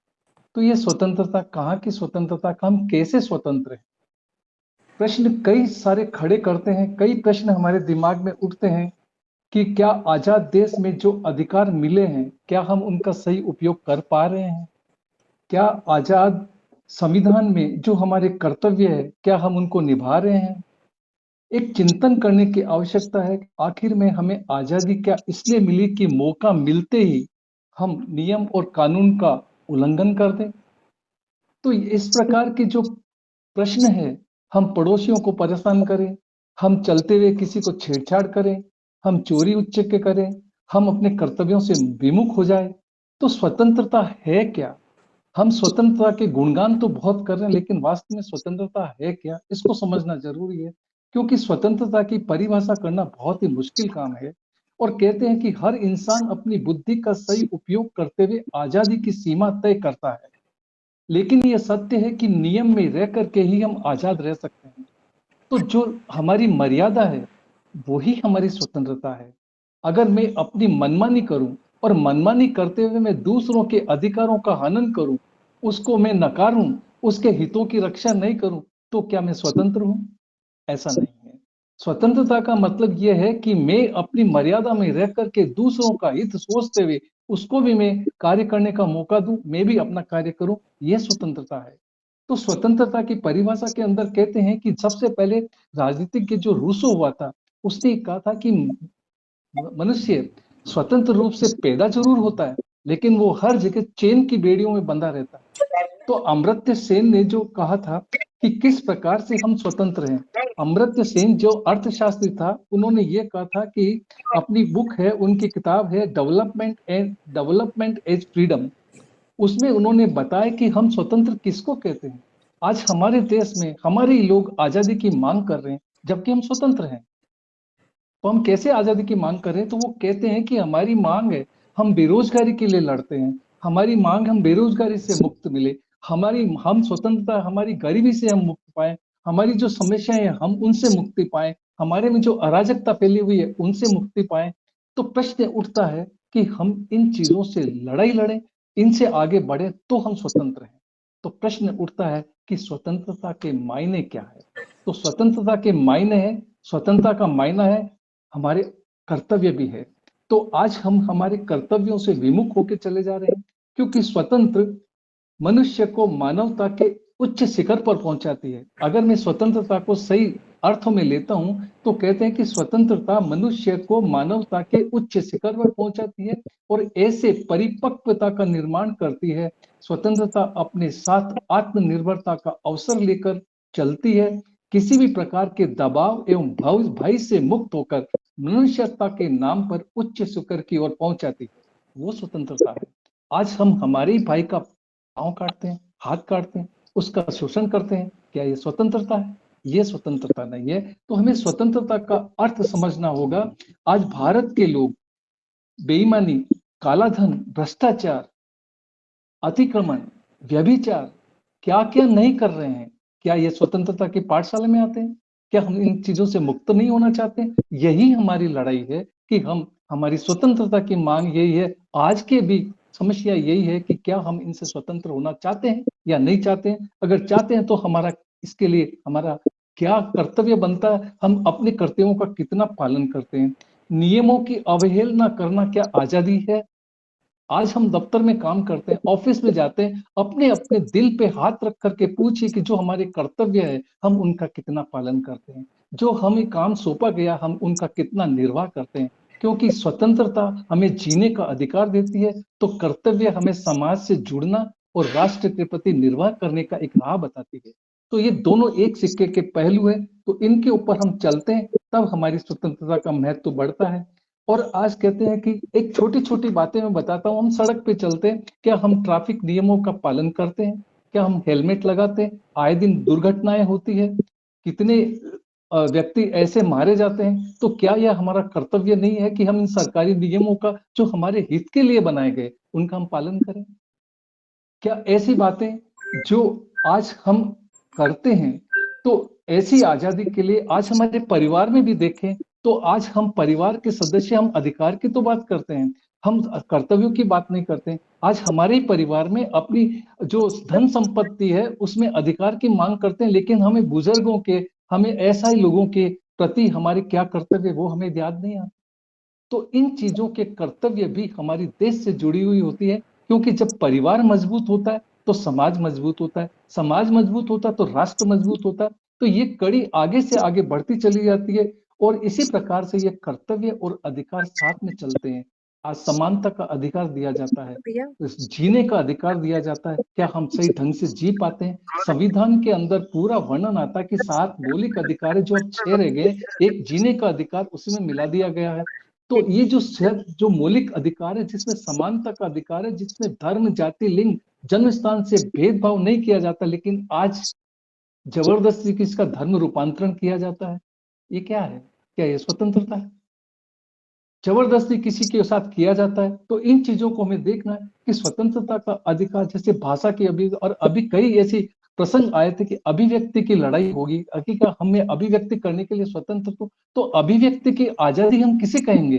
तो ये स्वतंत्रता कहाँ की स्वतंत्रता, का हम कैसे स्वतंत्र हैं? प्रश्न कई सारे खड़े करते हैं, कई प्रश्न हमारे दिमाग में उठते हैं कि क्या आजाद देश में जो अधिकार मिले हैं, क्या हम उनका सही उपयोग कर पा रहे हैं? क्या आजाद संविधान में जो हमारे कर्तव्य है, क्या हम उनको निभा रहे हैं? एक चिंतन करने की आवश्यकता है। आखिर में हमें आजादी क्या इसलिए मिली कि मौका मिलते ही हम नियम और कानून का उल्लंघन कर दें? तो इस प्रकार के जो प्रश्न है, हम पड़ोसियों को परेशान करें, हम चलते हुए किसी को छेड़छाड़ करें, हम चोरी उच्चके करें, हम अपने कर्तव्यों से विमुख हो जाए, तो स्वतंत्रता है क्या? हम स्वतंत्रता के गुणगान तो बहुत कर रहे हैं, लेकिन वास्तव में स्वतंत्रता है क्या, इसको समझना जरूरी है। क्योंकि स्वतंत्रता की परिभाषा करना बहुत ही मुश्किल काम है। और कहते हैं कि हर इंसान अपनी बुद्धि का सही उपयोग करते हुए आजादी की सीमा तय करता है, लेकिन यह सत्य है कि नियम में रह करके ही हम आजाद रह सकते हैं। तो जो हमारी मर्यादा है वही हमारी स्वतंत्रता है। अगर मैं अपनी मनमानी करूं और मनमानी करते हुए मैं दूसरों के अधिकारों का हनन करूं, उसको मैं नकारूं, उसके हितों की रक्षा नहीं करूं, तो क्या मैं स्वतंत्र हूं? ऐसा नहीं है। स्वतंत्रता का मतलब यह है कि मैं अपनी मर्यादा में रह करके दूसरों का हित सोचते हुए उसको भी मैं कार्य करने का मौका दूं, मैं भी अपना कार्य करूं, यह स्वतंत्रता है। तो स्वतंत्रता की परिभाषा के अंदर कहते हैं कि सबसे पहले राजनीतिज्ञ जो रूसो हुआ था, उसने कहा था कि मनुष्य स्वतंत्र रूप से पैदा जरूर होता है, लेकिन वो हर जगह चेन की बेड़ियों में बंधा रहता है। तो अमर्त्य सेन ने जो कहा था कि किस प्रकार से हम स्वतंत्र हैं, अमर्त्य सेन जो अर्थशास्त्री था, उन्होंने ये कहा था कि अपनी बुक है, उनकी किताब है डेवलपमेंट एज फ्रीडम, उसमें उन्होंने बताया कि हम स्वतंत्र किसको कहते हैं। आज हमारे देश में हमारे ही लोग आजादी की मांग कर रहे हैं, जबकि हम स्वतंत्र हैं। तो हम कैसे आजादी की मांग कर रहे हैं? तो वो कहते हैं कि हमारी मांग है, हम बेरोजगारी के लिए लड़ते हैं, हमारी मांग हम बेरोजगारी से मुक्त मिले, हम स्वतंत्रता, हमारी गरीबी से हम मुक्त पाए, हमारी जो समस्याएं हैं हम उनसे मुक्ति पाए, हमारे में जो अराजकता फैली हुई है उनसे मुक्ति पाए। तो प्रश्न उठता है कि हम इन चीजों से लड़ाई लड़ें, इनसे आगे बढ़े तो हम स्वतंत्र हैं। तो प्रश्न उठता है कि स्वतंत्रता के मायने क्या है? तो स्वतंत्रता के मायने है, स्वतंत्रता का मायना है हमारे कर्तव्य भी है। तो आज हम हमारे कर्तव्यों से विमुख होकर चले जा रहे हैं, क्योंकि स्वतंत्र मनुष्य को मानवता के उच्च शिखर पर पहुंचाती है। अगर मैं स्वतंत्रता को सही अर्थों में लेता हूं तो कहते हैं कि स्वतंत्रता मनुष्य को मानवता के उच्च शिखर पर पहुंचाती है और ऐसे परिपक्वता का निर्माण करती है। स्वतंत्रता अपने साथ आत्मनिर्भरता का अवसर लेकर चलती है, किसी भी प्रकार के दबाव एवं भय से मुक्त होकर मनुष्यता के नाम पर उच्च शिखर की ओर पहुंचाती है। वो स्वतंत्रता है। आज हम हमारे ही भाई का पांव काटते हैं, हाथ काटते हैं, उसका शोषण करते हैं, क्या ये स्वतंत्रता है? ये स्वतंत्रता नहीं है। तो हमें स्वतंत्रता का अर्थ समझना होगा। आज भारत के लोग बेईमानी, कालाधन, भ्रष्टाचार, अतिक्रमण, व्यभिचार क्या क्या नहीं कर रहे हैं? क्या ये स्वतंत्रता की पाठशाला में आते हैं? क्या हम इन चीजों से मुक्त नहीं होना चाहते? यही हमारी लड़ाई है कि हम हमारी स्वतंत्रता की मांग यही है। आज के भी समस्या यही है कि क्या हम इनसे स्वतंत्र होना चाहते हैं या नहीं चाहते हैं। अगर चाहते हैं तो हमारा इसके लिए हमारा क्या कर्तव्य बनता है, हम अपने कर्तव्यों का कितना पालन करते हैं। नियमों की अवहेलना करना क्या आजादी है? आज हम दफ्तर में काम करते हैं, ऑफिस में जाते हैं, अपने अपने दिल पे हाथ रख करके पूछिए कि जो हमारे कर्तव्य है हम उनका कितना पालन करते हैं, जो हमें काम सौंपा गया हम उनका कितना निर्वाह करते हैं। क्योंकि स्वतंत्रता हमें जीने का अधिकार देती है, तो कर्तव्य हमें समाज से जुड़ना और राष्ट्र के प्रति निर्वाह करने का एक राह बताती है। तो ये दोनों एक सिक्के के पहलू है, तो इनके ऊपर हम चलते हैं तब हमारी स्वतंत्रता का महत्व बढ़ता है। और आज कहते हैं कि एक छोटी छोटी बातें मैं बताता हूँ, हम सड़क पे चलते हैं, क्या हम ट्रैफिक नियमों का पालन करते हैं? क्या हम हेलमेट लगाते हैं? आए दिन दुर्घटनाएं होती है, कितने व्यक्ति ऐसे मारे जाते हैं, तो क्या यह हमारा कर्तव्य नहीं है कि हम इन सरकारी नियमों का जो हमारे हित के लिए बनाए गए उनका हम पालन करें? क्या ऐसी बातें जो आज हम करते हैं, तो ऐसी आजादी के लिए आज हमारे परिवार में भी देखें तो आज हम परिवार के सदस्य, हम अधिकार की तो बात करते हैं, हम कर्तव्यों की बात नहीं करते। आज हमारे ही परिवार में अपनी जो धन संपत्ति है उसमें अधिकार की मांग करते हैं, लेकिन हमें बुजुर्गों के, हमें ऐसा ही लोगों के प्रति हमारे क्या कर्तव्य वो हमें याद नहीं आता। तो इन चीजों के कर्तव्य भी हमारी देश से जुड़ी हुई होती है, क्योंकि जब परिवार मजबूत होता है तो समाज मजबूत होता है, समाज मजबूत होता है तो राष्ट्र मजबूत होता है। तो ये कड़ी आगे से आगे बढ़ती चली जाती है और इसी प्रकार से ये कर्तव्य और अधिकार साथ में चलते हैं। आज समानता का अधिकार दिया जाता है, भैया जीने का अधिकार दिया जाता है, क्या हम सही ढंग से जी पाते हैं? संविधान के अंदर पूरा वर्णन आता है कि 7 मौलिक अधिकार है, जो अब 6 रह गए, एक जीने का अधिकार उसमें मिला दिया गया है। तो ये जो मौलिक अधिकार है, जिसमें समानता का अधिकार है, जिसमें धर्म, जाति, लिंग, जन्म स्थान से भेदभाव नहीं किया जाता, लेकिन आज जबरदस्ती किसका धर्म रूपांतरण किया जाता है, ये क्या है? क्या ये स्वतंत्रता है? जबरदस्ती किसी के साथ किया जाता है। तो इन चीजों को हमें देखना है कि स्वतंत्रता का अधिकार, जैसे भाषा की और अभी कई ऐसी प्रसंग आए थे कि अभिव्यक्ति की लड़ाई होगी, हकीकत हमें अभिव्यक्ति करने के लिए स्वतंत्र तो अभिव्यक्ति की आजादी हम किसे कहेंगे?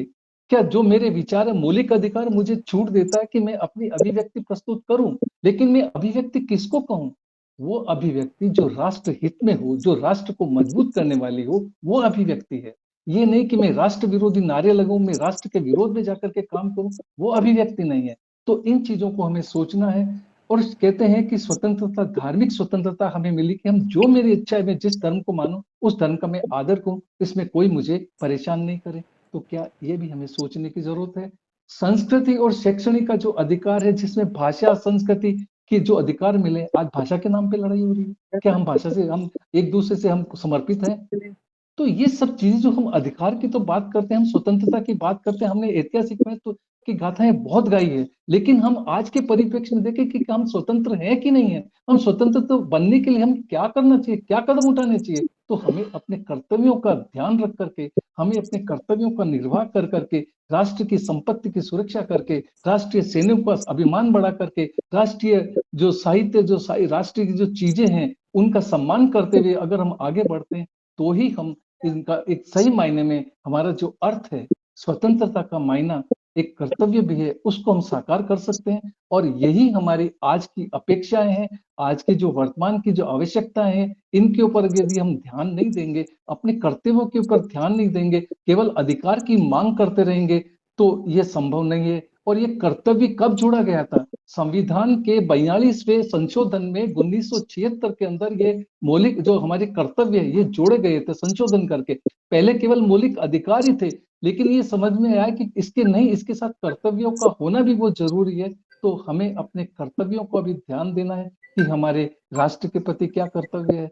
क्या जो मेरे विचार है, मौलिक अधिकार मुझे छूट देता है कि मैं अपनी अभिव्यक्ति प्रस्तुत करूं, लेकिन मैं अभिव्यक्ति किसको कहूं? वो अभिव्यक्ति जो राष्ट्र हित में हो, जो राष्ट्र को मजबूत करने वाली हो, वो अभिव्यक्ति है। ये नहीं कि मैं राष्ट्र विरोधी नारे लगाऊं, मैं राष्ट्र के विरोध में जाकर के काम करूं, वो अभिव्यक्ति नहीं है। तो इन चीजों को हमें सोचना है। और कहते हैं कि स्वतंत्रता, धार्मिक स्वतंत्रता हमें मिली कि हम जो मेरी इच्छा है, मैं जिस धर्म को मानूं उस धर्म का मैं आदर करूं, इसमें कोई मुझे परेशान नहीं करे। तो क्या ये भी हमें सोचने की जरूरत है? संस्कृति और शैक्षणिक का जो अधिकार है, जिसमें भाषा संस्कृति की जो अधिकार मिले, आज भाषा के नाम पे लड़ाई हो रही है। क्या हम भाषा से, हम एक दूसरे से हम समर्पित हैं? तो ये सब चीजें जो हम अधिकार की तो बात करते हैं, हम स्वतंत्रता की बात करते हैं, हमने ऐतिहासिक महत्व की गाथाएं बहुत गाई है, लेकिन हम आज के परिप्रेक्ष्य में देखें कि हम स्वतंत्र हैं कि नहीं है। हम स्वतंत्र तो बनने के लिए हम क्या करना चाहिए, क्या कदम उठाने चाहिए? तो हमें अपने कर्तव्यों का ध्यान रख करके, हमें अपने कर्तव्यों का निर्वाह कर करके, राष्ट्र की संपत्ति की सुरक्षा करके, राष्ट्रीय सैनिकों का अभिमान बढ़ा करके, राष्ट्रीय जो साहित्य, जो राष्ट्रीय की जो चीजें हैं उनका सम्मान करते हुए अगर हम आगे बढ़ते हैं, तो ही हम इनका एक सही मायने में हमारा जो अर्थ है, स्वतंत्रता का मायना एक कर्तव्य भी है, उसको हम साकार कर सकते हैं। और यही हमारी आज की अपेक्षाएं हैं, आज की जो वर्तमान की जो आवश्यकताएं हैं, इनके ऊपर यदि हम ध्यान नहीं देंगे, अपने कर्तव्यों के ऊपर ध्यान नहीं देंगे, केवल अधिकार की मांग करते रहेंगे, तो यह संभव नहीं है। और ये कर्तव्य कब जोड़ा गया था? संविधान के 42वें संशोधन में 1976 के अंदर ये मौलिक जो हमारे कर्तव्य है ये जोड़े गए थे संशोधन करके। पहले केवल मौलिक अधिकार ही थे, लेकिन ये समझ में आया कि इसके साथ कर्तव्यों का होना भी बहुत जरूरी है। तो हमें अपने कर्तव्यों को भी ध्यान देना है कि हमारे राष्ट्र के प्रति क्या कर्तव्य है,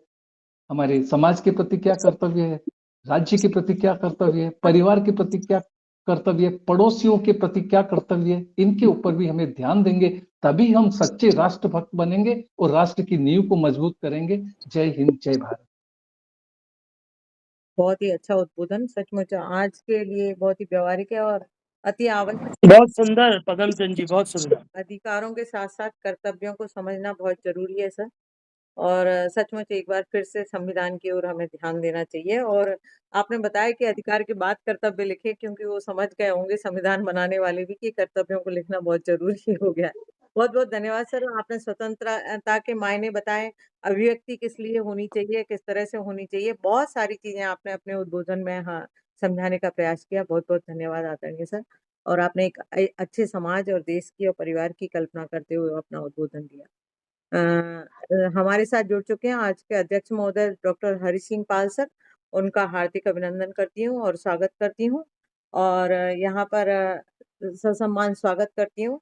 हमारे समाज के प्रति क्या कर्तव्य है, राज्य के प्रति क्या कर्तव्य है, परिवार के प्रति क्या कर्तव्य है, पड़ोसियों के प्रति क्या कर्तव्य है, इनके ऊपर भी हमें ध्यान देंगे, तभी हम सच्चे राष्ट्रभक्त बनेंगे और राष्ट्र की नींव को मजबूत करेंगे। जय हिंद, जय भारत। बहुत ही अच्छा उद्बोधन, सचमुच आज के लिए बहुत ही व्यवहारिक है और अति आवश्यक। बहुत सुंदर पदम चंद जी, बहुत सुंदर। अधिकारों के साथ साथ कर्तव्यों को समझना बहुत जरूरी है सर। और सचमुच एक बार फिर से संविधान की ओर हमें ध्यान देना चाहिए। और आपने बताया कि अधिकार के बाद कर्तव्य लिखे, क्योंकि वो समझ गए होंगे संविधान बनाने वाले भी कि कर्तव्यों को लिखना बहुत जरूरी हो गया है। बहुत बहुत धन्यवाद सर, आपने स्वतंत्रता के मायने बताए, अभिव्यक्ति किस लिए होनी चाहिए, किस तरह से होनी चाहिए, बहुत सारी चीजें आपने अपने उद्बोधन में समझाने का प्रयास किया। बहुत बहुत धन्यवाद आदरणीय सर। और आपने एक अच्छे समाज और देश की और परिवार की कल्पना करते हुए अपना उद्बोधन दिया। हमारे साथ जुड़ चुके हैं आज के अध्यक्ष महोदय डॉक्टर हरि सिंह पाल सर। उनका हार्दिक अभिनंदन करती हूँ और स्वागत करती हूँ। और यहाँ पर ससम्मान स्वागत करती हूँ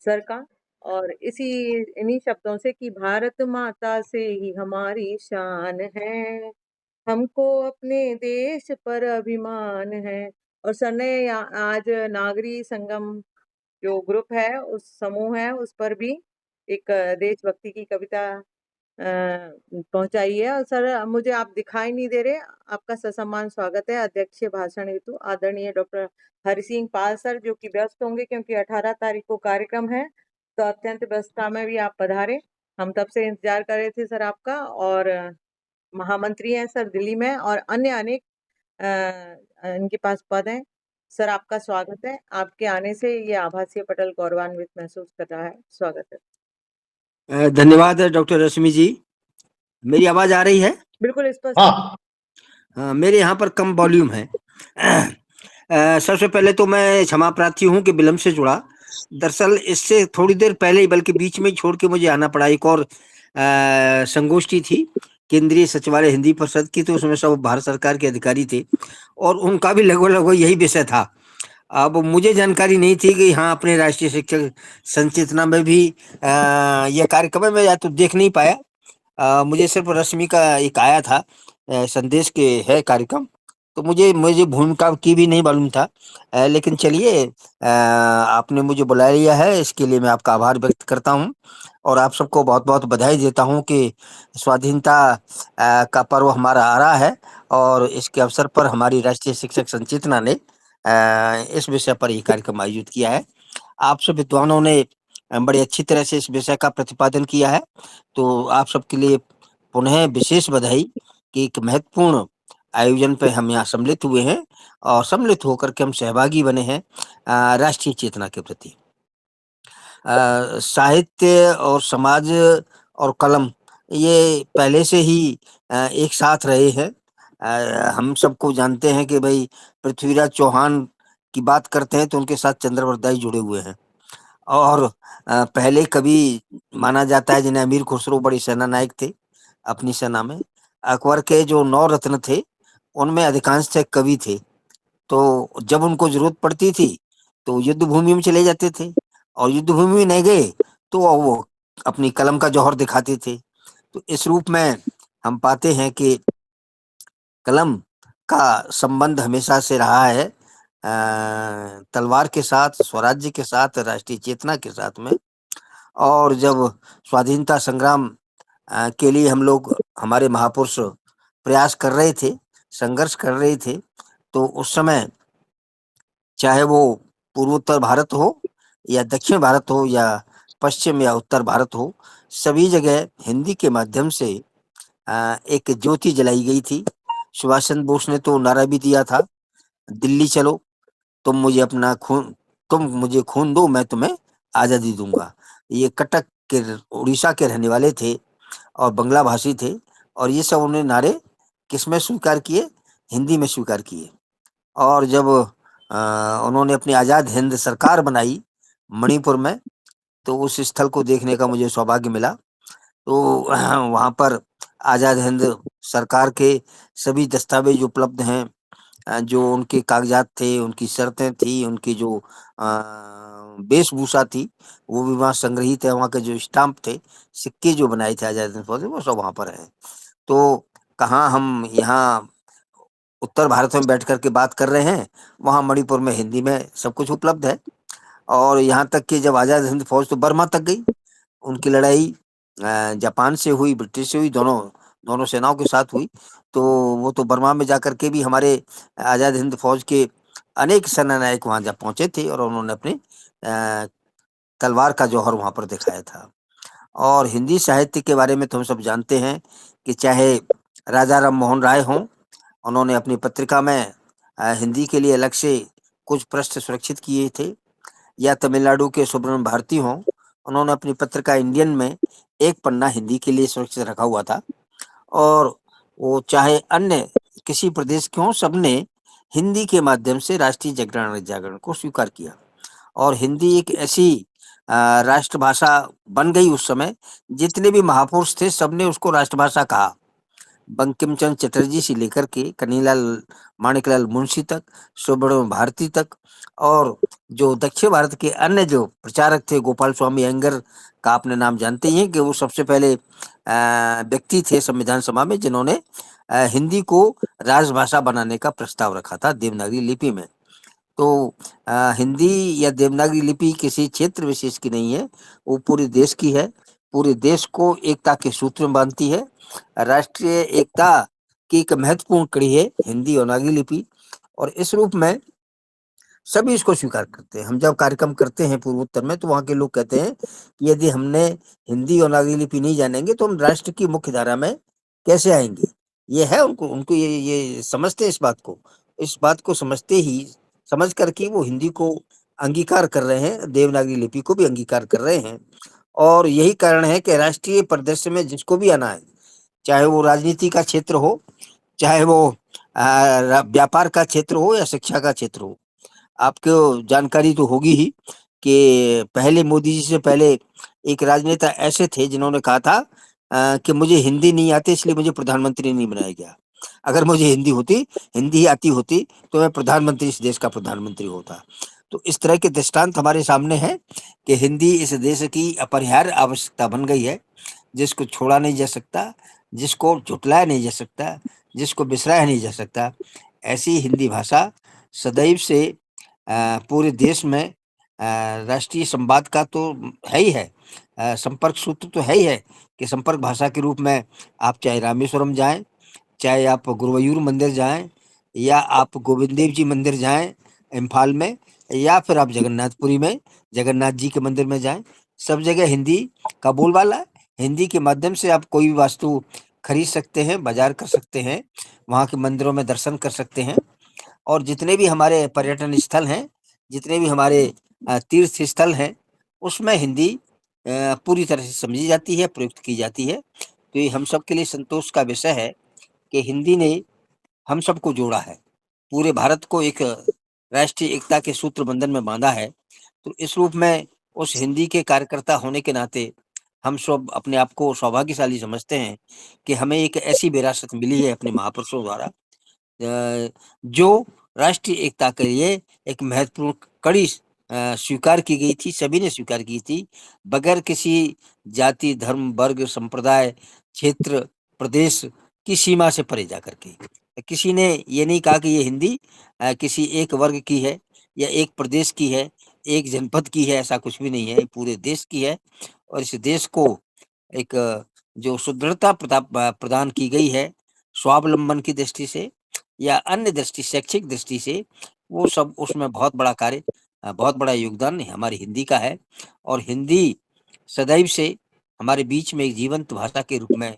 सर का। और इन्हीं शब्दों से कि भारत माता से ही हमारी शान है, हमको अपने देश पर अभिमान है। और सर ने आज नागरी संगम जो ग्रुप है, उस समूह है, उस पर भी एक देशभक्ति की कविता पहुंचाई है। और सर मुझे आप दिखाई नहीं दे रहे, आपका ससम्मान स्वागत है अध्यक्षीय भाषण हेतु आदरणीय डॉक्टर हरि सिंह पाल सर, जो कि व्यस्त होंगे क्योंकि 18 तारीख को कार्यक्रम है। तो अत्यंत व्यस्तता में भी आप पधारे, हम तब से इंतजार कर रहे थे सर आपका। और महामंत्री हैं सर दिल्ली में, और अन्य अनेक इनके पास पद हैं। सर आपका स्वागत है, आपके आने से ये आभासीय पटल गौरवान्वित महसूस कर रहा है। स्वागत है। धन्यवाद डॉक्टर रश्मि जी। मेरी आवाज आ रही है? बिल्कुल स्पष्ट। हाँ, मेरे यहाँ पर कम वॉल्यूम है। सबसे पहले तो मैं क्षमा प्रार्थी हूँ कि विलम्ब से जुड़ा। दरअसल इससे थोड़ी देर पहले ही, बल्कि बीच में ही छोड़ के मुझे आना पड़ा। एक और संगोष्ठी थी केंद्रीय सचिवालय हिंदी परिषद की, तो उसमें सब भारत सरकार के अधिकारी थे और उनका भी लगभग यही विषय था। अब मुझे जानकारी नहीं थी कि हाँ, अपने राष्ट्रीय शिक्षक संचेतना में भी यह कार्यक्रम है। मैं या तो देख नहीं पाया, मुझे सिर्फ रश्मि का एक आया था संदेश के है कार्यक्रम, तो मुझे भूमिका की भी नहीं मालूम था। लेकिन चलिए, आपने मुझे बुला लिया है, इसके लिए मैं आपका आभार व्यक्त करता हूँ और आप सबको बहुत बहुत बधाई देता हूँ कि स्वाधीनता का पर्व हमारा आ रहा है और इसके अवसर पर हमारी राष्ट्रीय शिक्षक संचेतना ने इस विषय पर ये कार्यक्रम आयोजित किया है। आप सब विद्वानों ने बड़ी अच्छी तरह से इस विषय का प्रतिपादन किया है, तो आप सबके लिए पुनः विशेष बधाई कि एक महत्वपूर्ण आयोजन पे हम यहाँ सम्मिलित हुए हैं और सम्मिलित होकर के हम सहभागी बने हैं राष्ट्रीय चेतना के प्रति। साहित्य और समाज और कलम ये पहले से ही एक साथ रहे हैं। हम सबको जानते हैं कि भाई पृथ्वीराज चौहान की बात करते हैं तो उनके साथ चंद्रवरदाई दाई जुड़े हुए हैं। और पहले कवि माना जाता है जिन्हें अमीर खुसरो बड़ी सेना नायक थे अपनी सेना में। अकबर के जो 9 रत्न थे उनमें अधिकांश थे कवि थे। तो जब उनको जरूरत पड़ती थी तो युद्ध भूमि में चले जाते थे और युद्ध भूमि में नहीं गए तो वो अपनी कलम का जौहर दिखाते थे। तो इस रूप में हम पाते हैं कि कलम का संबंध हमेशा से रहा है तलवार के साथ, स्वराज्य के साथ, राष्ट्रीय चेतना के साथ में। और जब स्वाधीनता संग्राम के लिए हम लोग, हमारे महापुरुष प्रयास कर रहे थे, संघर्ष कर रहे थे, तो उस समय चाहे वो पूर्वोत्तर भारत हो या दक्षिण भारत हो या पश्चिम या उत्तर भारत हो, सभी जगह हिंदी के माध्यम से एक ज्योति जलाई गई थी। सुभाष चंद्र बोस ने तो नारा भी दिया था, दिल्ली चलो, तुम मुझे खून दो, मैं तुम्हें आजादी दूंगा। ये कटक के उड़ीसा के रहने वाले थे और बंगला भाषी थे और ये सब उन्होंने नारे किसमें स्वीकार किए? हिंदी में स्वीकार किए। और जब उन्होंने अपनी आजाद हिंद सरकार बनाई मणिपुर में, तो उस स्थल को देखने का मुझे सौभाग्य मिला। तो वहाँ पर आज़ाद हिंद सरकार के सभी दस्तावेज उपलब्ध हैं, जो उनके कागजात थे, उनकी शर्तें थी, उनकी जो वेशभूषा थी, वो भी वहाँ संग्रहित है। वहाँ के जो स्टाम्प थे, सिक्के जो बनाए थे आज़ाद हिंद फौज ने, वो सब वहाँ पर हैं। तो कहाँ हम यहाँ उत्तर भारत में बैठ कर के बात कर रहे हैं, वहाँ मणिपुर में हिंदी में सब कुछ उपलब्ध है। और यहाँ तक कि जब आज़ाद हिंद फौज तो बर्मा तक गई, उनकी लड़ाई जापान से हुई, ब्रिटिश से हुई, दोनों सेनाओं के साथ हुई। तो वो तो बर्मा में जाकर के भी हमारे आज़ाद हिंद फौज के अनेक सेनानायक वहाँ जा पहुँचे थे और उन्होंने अपने तलवार का जौहर वहाँ पर दिखाया था। और हिंदी साहित्य के बारे में तो हम सब जानते हैं कि चाहे राजा राम मोहन राय हों, उन्होंने अपनी पत्रिका में हिंदी के लिए अलग से कुछ पृष्ठ सुरक्षित किए थे, या तमिलनाडु के सुब्रमण्यम भारती हों, उन्होंने अपनी पत्रिका इंडियन में एक पन्ना हिंदी के लिए सुरक्षित रखा हुआ था। और वो चाहे अन्य किसी प्रदेश के हों, सबने हिंदी के माध्यम से राष्ट्रीय जागरण को स्वीकार किया। और हिंदी एक ऐसी राष्ट्रभाषा बन गई उस समय, जितने भी महापुरुष थे सबने उसको राष्ट्रभाषा कहा। बंकिम चंद्र चटर्जी से लेकर के कन्हैयालाल माणिकलाल मुंशी तक, सुब्रमण्यम भारती तक, और जो दक्षिण भारत के अन्य जो प्रचारक थे, गोपाल स्वामी अयंगर का आपने नाम जानते ही हैं कि वो सबसे पहले व्यक्ति थे संविधान सभा में जिन्होंने हिंदी को राजभाषा बनाने का प्रस्ताव रखा था देवनागरी लिपि में। तो हिंदी या देवनागरी लिपि किसी क्षेत्र विशेष की नहीं है, वो पूरे देश की है। पूरे देश को एकता के सूत्र में बांधती है। राष्ट्रीय एकता की एक महत्वपूर्ण कड़ी है हिंदी और नागरी लिपि, और इस रूप में सभी इसको स्वीकार करते हैं। हम जब कार्यक्रम करते हैं पूर्वोत्तर में, तो वहाँ के लोग कहते हैं कि यदि हमने हिंदी और नागरी लिपि नहीं जानेंगे तो हम राष्ट्र की मुख्य धारा में कैसे आएंगे। ये है उनको ये समझते हैं इस बात को समझते ही समझ करके वो हिंदी को अंगीकार कर रहे हैं, देवनागरी लिपि को भी अंगीकार कर रहे हैं। और यही कारण है कि राष्ट्रीय परिदृश्य में जिसको भी आना है, चाहे वो राजनीति का क्षेत्र हो, चाहे वो व्यापार का क्षेत्र हो या शिक्षा का क्षेत्र हो, आपको जानकारी तो होगी ही कि पहले मोदी जी से पहले एक राजनेता ऐसे थे जिन्होंने कहा था कि मुझे हिंदी नहीं आती इसलिए मुझे प्रधानमंत्री नहीं बनाया गया। अगर मुझे हिंदी आती होती तो मैं प्रधानमंत्री, इस देश का प्रधानमंत्री होता। तो इस तरह के दृष्टांत हमारे सामने है कि हिंदी इस देश की अपरिहार्य आवश्यकता बन गई है, जिसको छोड़ा नहीं जा सकता, जिसको झुटलाया नहीं जा सकता, जिसको बिसराया नहीं जा सकता। ऐसी हिंदी भाषा सदैव से पूरे देश में राष्ट्रीय संवाद का तो है ही है, संपर्क सूत्र तो है ही है कि संपर्क भाषा के रूप में आप चाहे रामेश्वरम जाएं, चाहे आप गुरुवायूर मंदिर जाएं, या आप गोविंद देव जी मंदिर जाएं इम्फाल में, या फिर आप जगन्नाथपुरी में जगन्नाथ जी के मंदिर में जाएं, सब जगह हिंदी का बोलबाला है। हिंदी के माध्यम से आप कोई भी वस्तु खरीद सकते हैं, बाजार कर सकते हैं, वहाँ के मंदिरों में दर्शन कर सकते हैं। और जितने भी हमारे पर्यटन स्थल हैं, जितने भी हमारे तीर्थ स्थल हैं, उसमें हिंदी पूरी तरह से समझी जाती है, प्रयुक्त की जाती है। तो ये हम सब के लिए संतोष का विषय है कि हिंदी ने हम सबको जोड़ा है, पूरे भारत को एक राष्ट्रीय एकता के सूत्र बंधन में बांधा है। तो इस रूप में उस हिंदी के कार्यकर्ता होने के नाते हम सब अपने आप को सौभाग्यशाली समझते हैं कि हमें एक ऐसी विरासत मिली है अपने महापुरुषों द्वारा, जो राष्ट्रीय एकता के लिए एक महत्वपूर्ण कड़ी स्वीकार की गई थी, सभी ने स्वीकार की थी, बगैर किसी जाति, धर्म, वर्ग, संप्रदाय, क्षेत्र, प्रदेश की सीमा से परे जाकर के। किसी ने ये नहीं कहा कि ये हिंदी किसी एक वर्ग की है या एक प्रदेश की है, एक जनपद की है, ऐसा कुछ भी नहीं है, पूरे देश की है। और इस देश को एक जो सुदृढ़ता प्रदान की गई है स्वावलंबन की दृष्टि से या अन्य दृष्टि, शैक्षिक दृष्टि से, वो सब उसमें बहुत बड़ा कार्य, बहुत बड़ा योगदान हमारी हिंदी का है। और हिंदी सदैव से हमारे बीच में एक जीवंत भाषा के रूप में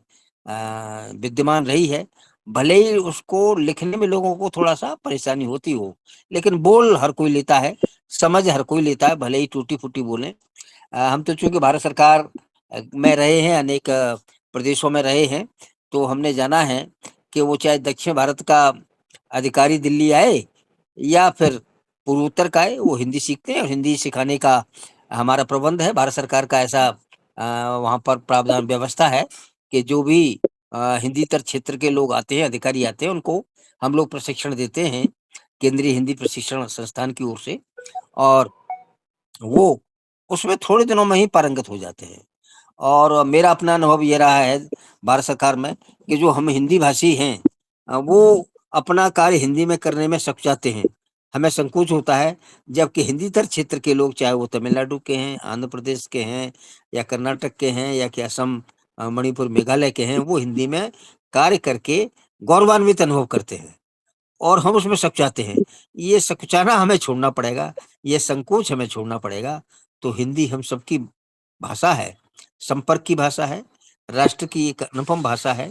विद्यमान रही है। भले ही उसको लिखने में लोगों को थोड़ा सा परेशानी होती हो, लेकिन बोल हर कोई लेता है, समझ हर कोई लेता है, भले ही टूटी फूटी बोलें। हम तो चूंकि भारत सरकार में रहे हैं, अनेक प्रदेशों में रहे हैं, तो हमने जाना है कि वो चाहे दक्षिण भारत का अधिकारी दिल्ली आए या फिर पूर्वोत्तर का आए, वो हिंदी सीखते हैं और हिंदी सिखाने का हमारा प्रबंध है, भारत सरकार का ऐसा वहाँ पर प्रावधान व्यवस्था है कि जो भी हिंदीतर क्षेत्र के लोग आते हैं, अधिकारी आते हैं, उनको हम लोग प्रशिक्षण देते हैं, केंद्रीय हिंदी प्रशिक्षण संस्थान की ओर से, और वो उसमें थोड़े दिनों में ही पारंगत हो जाते हैं। और मेरा अपना अनुभव ये रहा है भारत सरकार में कि जो हम हिंदी भाषी हैं वो अपना कार्य हिंदी में करने में सकुचाते हैं। हमें संकोच होता है, जबकि हिंदीतर क्षेत्र के लोग, चाहे वो तमिलनाडु के हैं, आंध्र प्रदेश के हैं, या कर्नाटक के हैं, या कि असम, मणिपुर, मेघालय के हैं, वो हिंदी में कार्य करके गौरवान्वित अनुभव करते हैं और हम उसमें सकुचाते हैं। ये सकुचाना हमें छोड़ना पड़ेगा, ये संकोच हमें छोड़ना पड़ेगा। तो हिंदी हम सबकी भाषा है, संपर्क की भाषा है, राष्ट्र की एक अनुपम भाषा है।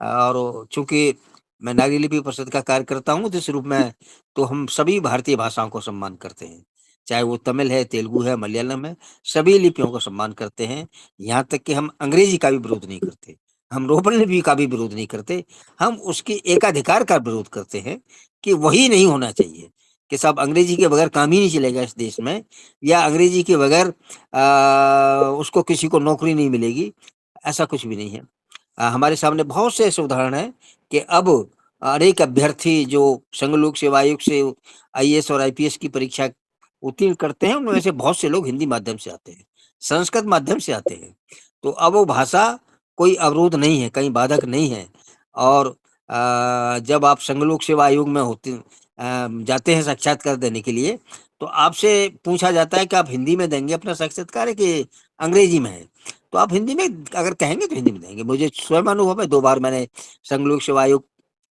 और चूँकि मैं नागरी लिपि परिषद का कार्य करता हूँ इस रूप में, तो हम सभी भारतीय भाषाओं को सम्मान करते हैं। चाहे वो तमिल है, तेलुगु है, मलयालम है, सभी लिपियों को सम्मान करते हैं। यहाँ तक कि हम अंग्रेजी का भी विरोध नहीं करते, हम रोमन लिपि का भी विरोध नहीं करते। हम उसके एकाधिकार का विरोध करते हैं कि वही नहीं होना चाहिए, कि सब अंग्रेजी के बगैर काम ही नहीं चलेगा इस देश में, या अंग्रेजी के बगैर उसको किसी को नौकरी नहीं मिलेगी, ऐसा कुछ भी नहीं है। हमारे सामने बहुत से ऐसे उदाहरण हैं कि अब अनेक अभ्यर्थी जो संघ लोक सेवा आयोग से आईएएस और आईपीएस की परीक्षा उत्तीर्ण करते हैं, उनमें से बहुत से लोग हिंदी माध्यम से आते हैं, संस्कृत माध्यम से आते हैं। तो अब वो भाषा कोई अवरोध नहीं है, कहीं बाधक नहीं है। और जब आप संघ लोक सेवा आयोग में जाते हैं साक्षात्कार देने के लिए, तो आपसे पूछा जाता है कि आप हिंदी में देंगे अपना साक्षात्कार कि अंग्रेजी में है? तो आप हिंदी में अगर कहेंगे तो हिंदी में देंगे। मुझे स्वयं अनुभव है, 2 बार मैंने संघ लोक सेवा आयोग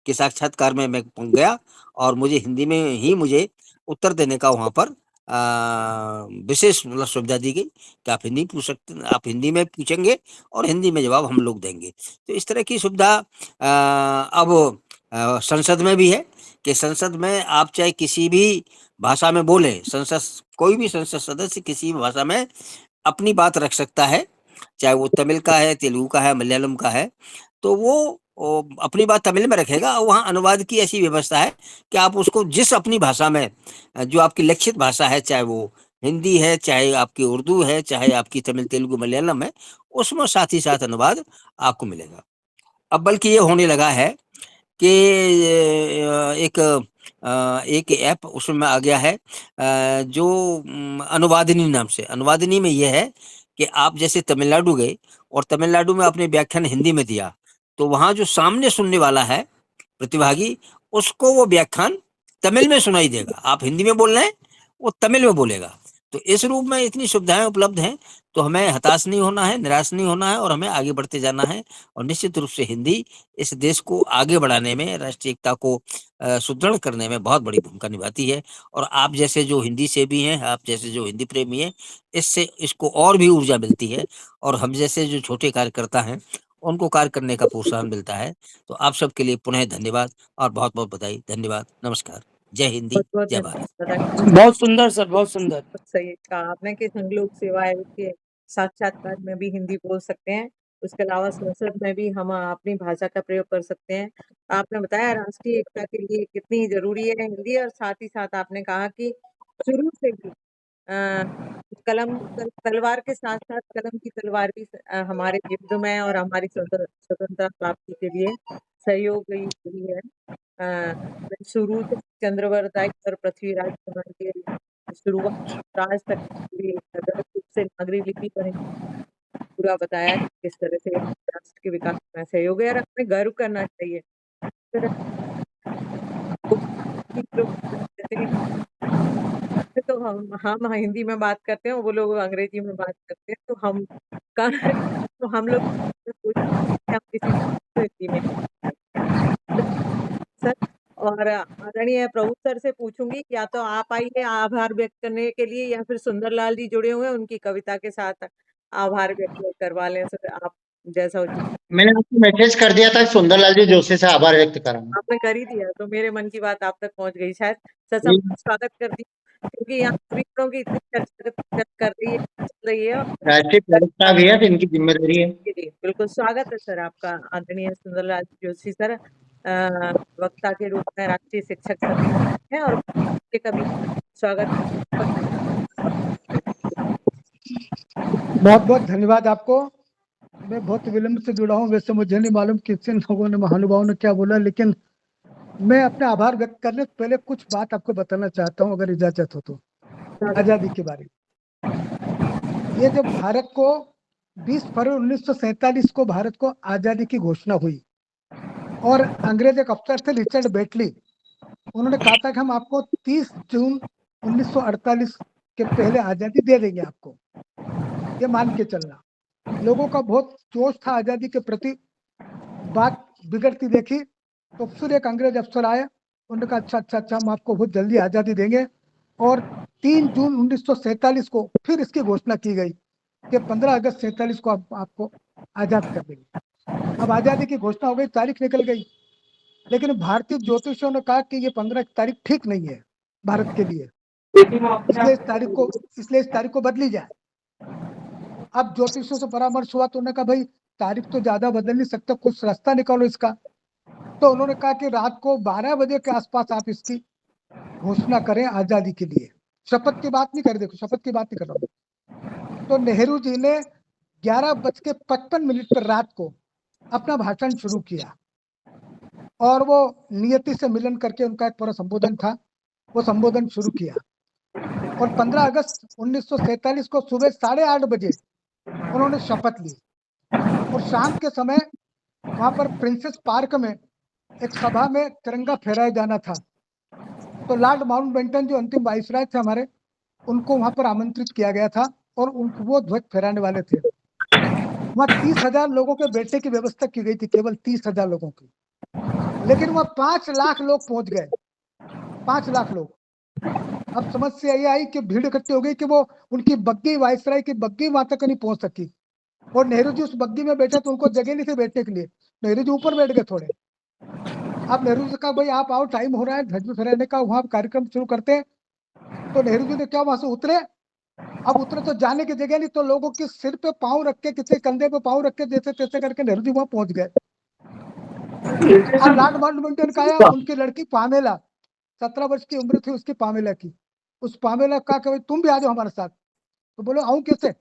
के साक्षात्कार में मैं गया और मुझे हिंदी में ही मुझे उत्तर देने का वहाँ पर विशेष मतलब सुविधा दी गई कि आप हिंदी पूछ सकते, आप हिंदी में पूछेंगे और हिंदी में जवाब हम लोग देंगे। तो इस तरह की सुविधा अब संसद में भी है कि संसद में आप चाहे किसी भी भाषा में बोलें, कोई भी संसद सदस्य किसी भी भाषा में अपनी बात रख सकता है, चाहे वो तमिल का है, तेलुगु का है, मलयालम का है, तो वो अपनी बात तमिल में रखेगा और वहाँ अनुवाद की ऐसी व्यवस्था है कि आप उसको जिस अपनी भाषा में जो आपकी लक्षित भाषा है, चाहे वो हिंदी है, चाहे आपकी उर्दू है, चाहे आपकी तमिल, तेलुगु, मलयालम है, उसमें साथ ही साथ अनुवाद आपको मिलेगा। अब बल्कि ये होने लगा है कि एक ऐप उसमें आ गया है जो अनुवादिनी नाम से। अनुवादिनी में ये है कि आप जैसे तमिलनाडु गए और तमिलनाडु में आपने व्याख्यान हिंदी में दिया, तो वहाँ जो सामने सुनने वाला है प्रतिभागी, उसको वो व्याख्यान तमिल में सुनाई देगा। आप हिंदी में बोल रहे हैं, वो तमिल में बोलेगा। तो इस रूप में इतनी सुविधाएं उपलब्ध हैं, तो हमें हताश नहीं होना है, निराश नहीं होना है और हमें आगे बढ़ते जाना है। और निश्चित रूप से हिंदी इस देश को आगे बढ़ाने में, राष्ट्रीय एकता को सुदृढ़ करने में बहुत बड़ी भूमिका निभाती है। और आप जैसे जो हिंदी सेवी हैं, आप जैसे जो हिंदी प्रेमी हैं, इससे इसको और भी ऊर्जा मिलती है और हम जैसे जो छोटे कार्यकर्ता हैं, उनको कार्य करने का प्रोत्साहन मिलता है। तो आप सबके लिए पुनः धन्यवाद और बहुत-बहुत बधाई। धन्यवाद, नमस्कार। जय हिंदी, बहुत-बहुत जय भारत। धन्यवाद। बहुत सुंदर सर, बहुत सुंदर। सही कहा आपने कि संघ लोक सेवा आयोग के साक्षात्कार में भी हिंदी बोल सकते हैं। उसके अलावा संसद में भी हम अपनी भाषा का प्रयोग कर सकते हैं। आपने बताया राष्ट्रीय एकता के लिए कितनी ज़रूरी है हिंदी, और साथ ही साथ आपने कहा कि शुरू से ही तलवार के साथ-साथ कलम की तलवार भी हमारे युद्ध में और हमारी स्वतंत्रता प्राप्ति के लिए सहयोगी हुई है। शुरू से चंद्रवरदाई और पृथ्वीराज चौहान के शुरुआत आज तक पूरी सगर्भ रूप से नागरी लिपि पर पूरा बताया कि किस तरह से राष्ट्र के विकास में सहयोग है और हमें गर्व करना चाहिए। फिर तो हम हिंदी में बात करते हैं, वो लोग अंग्रेजी में बात करते हैं, तो हम लोग हम किसी हिंदी में सर। और आदरणीय प्रभु सर से पूछूंगी, या तो आप आइए आभार व्यक्त करने के लिए या फिर सुंदरलाल जी जुड़े हुए हैं, उनकी कविता के साथ आभार व्यक्त करवा लें सर, आप जैसा हो। मैंने आपको मैसेज कर दिया था सुंदरलाल जी जोशी से आभार व्यक्त कराना। आपने कर ही दिया, तो मेरे मन की बात आप तक पहुंच गई शायद। सर स्वागत कर दी, क्योंकि यहाँ विषयों की इतनी चर्चा कर रही है, चल रही है। राष्ट्रीय प्रवक्ता भी है, तो इनकी जिम्मेदारी है। बिल्कुल स्वागत है सर आपका, आदरणीय सुंदरलाल जोशी सर वक्ता के रूप में राष्ट्रीय शिक्षक है और कभी स्वागत बहुत बहुत धन्यवाद आपको। मैं बहुत विलंब से जुड़ा हूँ, वैसे मुझे नहीं मालूम किन लोगों ने, महानुभावों ने क्या बोला, लेकिन मैं अपना आभार व्यक्त करने से पहले कुछ बात आपको बताना चाहता हूँ, अगर इजाजत हो तो, आजादी के बारे में। ये जब भारत को 20 फरवरी 1947 को भारत को आजादी की घोषणा हुई और अंग्रेज एक अफसर थे रिचर्ड बेटली, उन्होंने कहा था कि हम आपको 30 जून 1948 के पहले आजादी दे देंगे आपको, ये मान के चलना। लोगों का बहुत जोश था आजादी के प्रति। बात बिगड़ती देखी तो फिर एक अंग्रेज अफसर आए, उन्होंने कहा अच्छा हम आपको बहुत जल्दी आजादी देंगे। और 3 जून 1947 को फिर इसकी घोषणा की गई कि 15 अगस्त 47 को आपको आजाद कर देंगे। अब आजादी की घोषणा हो गई, तारीख निकल गई, लेकिन भारतीय ज्योतिषियों ने कहा कि ये 15 तारीख ठीक नहीं है भारत के लिए, इसलिए इस तारीख को बदली जाए। अब ज्योतिषियों से परामर्श हुआ तो उन्होंने कहा भाई तारीख तो ज्यादा बदल नहीं सकता, कुछ रास्ता निकालो इसका। तो उन्होंने कहा कि रात को 12 बजे के आसपास आप इसकी घोषणा करें आजादी के लिए। शपथ की बात नहीं कर, देखो शपथ की बात नहीं कर रहा हूं। तो नेहरू जी ने 11:55 पर रात को अपना भाषण शुरू किया और वो नियति से मिलन करके उनका एक पूरा संबोधन था, वो संबोधन शुरू किया। और 15 अगस्त 1947 को सुबह 8:30 बजे उन्होंने शपथ ली। और शाम के समय वहां पर प्रिंसेस पार्क में एक सभा में तिरंगा फहराया जाना था। तो लॉर्ड माउंटबेटन जो अंतिम वाइसराय थे हमारे, उनको वहां पर आमंत्रित किया गया था और वो ध्वज फहराने वाले थे। वहां 30,000 लोगों के बैठने की व्यवस्था की गई थी, केवल 30,000 लोगों की, लेकिन वहां 5 लाख लोग पहुंच गए, 5 लाख लोग। अब समस्या ये आई कि भीड़ इकट्ठी हो गई कि वो उनकी बग्गी, वाइसराय की बग्गी वहां तक नहीं पहुंच सकी। और नेहरू जी उस बग्गी में बैठे तो उनको जगह नहीं थी बैठने के लिए, नेहरू जी ऊपर बैठ गए थोड़े। अब नेहरू जी कहा भाई आप आओ, टाइम हो रहा है ध्वज फहराने का, वहां कार्यक्रम शुरू करते हैं। तो नेहरू जी ने क्या वहां से उतरे। अब उतरे तो जाने की जगह नहीं, तो लोगों के सिर पे पांव रख के, किसी कंधे पे पांव रख के, जैसे तैसे करके नेहरू जी वहां पहुंच गए। अब लॉर्ड माउंटबेटन का आया, उनकी लड़की पामेला, 17 वर्ष की उम्र थी उसकी, पामेला की। उस पामेला का भाई तुम भी आ जाओ हमारे साथ। तो बोलो आऊं कैसे,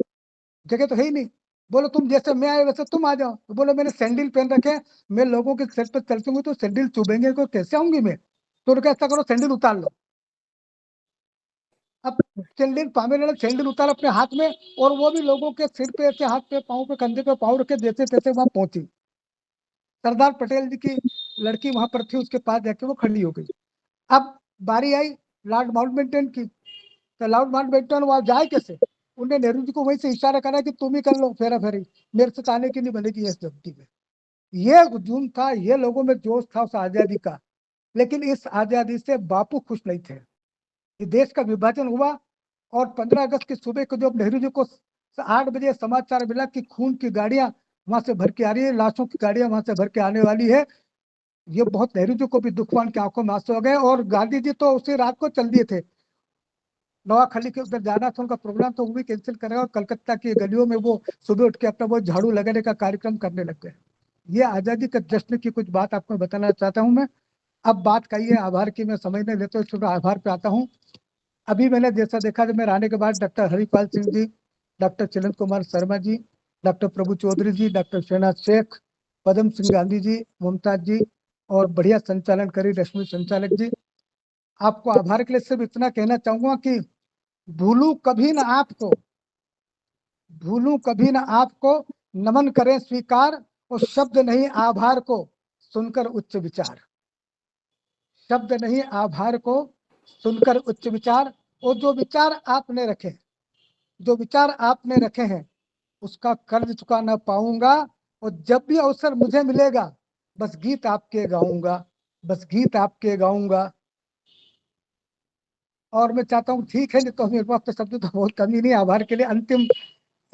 जगह तो है ही नहीं। बोलो तुम जैसे मैं आए वैसे तुम आ जाओ। तो बोलो मैंने सैंडल पहन रखे, मैं लोगों के सिर पे चलती हूँ तो सैंडल चुभेंगे, को कैसे आऊंगी मैं। तो उन्होंने ऐसा करो सैंडल उतार लो। अब सैंडल, पामेला ने सैंडल उतार अपने हाथ में, और वो भी लोगों के सिर पे ऐसे, हाथ पे, पाँव पे, कंधे पे पाँव रखे, जैसे तैसे वहां पहुंची। सरदार पटेल जी की लड़की वहां पर थी, उसके पास जाके वो खड़ी हो गई। अब बारी आई लॉर्ड माउंटबेटन की। तो लॉर्ड माउंटबेटन वहां जाए कैसे, उन्हें नेहरू जी को वहीं से इशारा करा कि तुम ही कर लो फेरा फेरी, मेरे से आने की नहीं बनेगी इस धमकी में। ये जुनून था, ये लोगों में जोश था उस आजादी का। लेकिन इस आजादी से बापू खुश नहीं थे। ये देश का विभाजन हुआ और 15 अगस्त की सुबह को जब नेहरू जी को 8 बजे समाचार मिला कि खून की गाड़ियां वहां से भर के आ रही है, लाशों की गाड़ियां वहां से भर के आने वाली है, ये बहुत नेहरू जी को भी दुखवान की आंखों में आंसू आ गए। और गांधी जी तो उसी रात को चल दिए थे, नवाखली के उधर जाना था उनका प्रोग्राम, तो वो भी कैंसिल करेगा और कलकत्ता की गलियों में वो सुबह उठ के अपना वो झाड़ू लगाने का कार्यक्रम करने लग गए। ये आजादी के जश्न की कुछ बात आपको बताना चाहता हूं मैं। अब बात कही है आभार की, मैं समझ नहीं लेता हूँ, आभार पे आता हूँ। अभी मैंने जैसा देखा, जब मैं आने के बाद डॉक्टर हरिपाल सिंह जी, डॉक्टर चलन कुमार शर्मा जी, डॉक्टर प्रभु चौधरी जी, डॉक्टर शहनाज शेख, पदम सिंह गांधी जी, मुमताज जी, और बढ़िया संचालन करी रश्मि संचालक जी, आपको आभार के लिए सिर्फ इतना कहना चाहूंगा कि भूलू कभी ना आपको, भूलू कभी ना आपको, नमन करें स्वीकार, और शब्द नहीं आभार को सुनकर उच्च विचार, शब्द नहीं आभार को सुनकर उच्च विचार। और जो विचार आपने रखे, जो विचार आपने रखे हैं, उसका कर्ज चुका ना पाऊंगा। और जब भी अवसर मुझे मिलेगा, बस गीत आपके गाऊंगा, बस गीत आपके गाऊंगा। और मैं चाहता हूँ, ठीक है, नहीं तो मेरे पास तो शब्द तो बहुत कमी नहीं आभार के लिए। अंतिम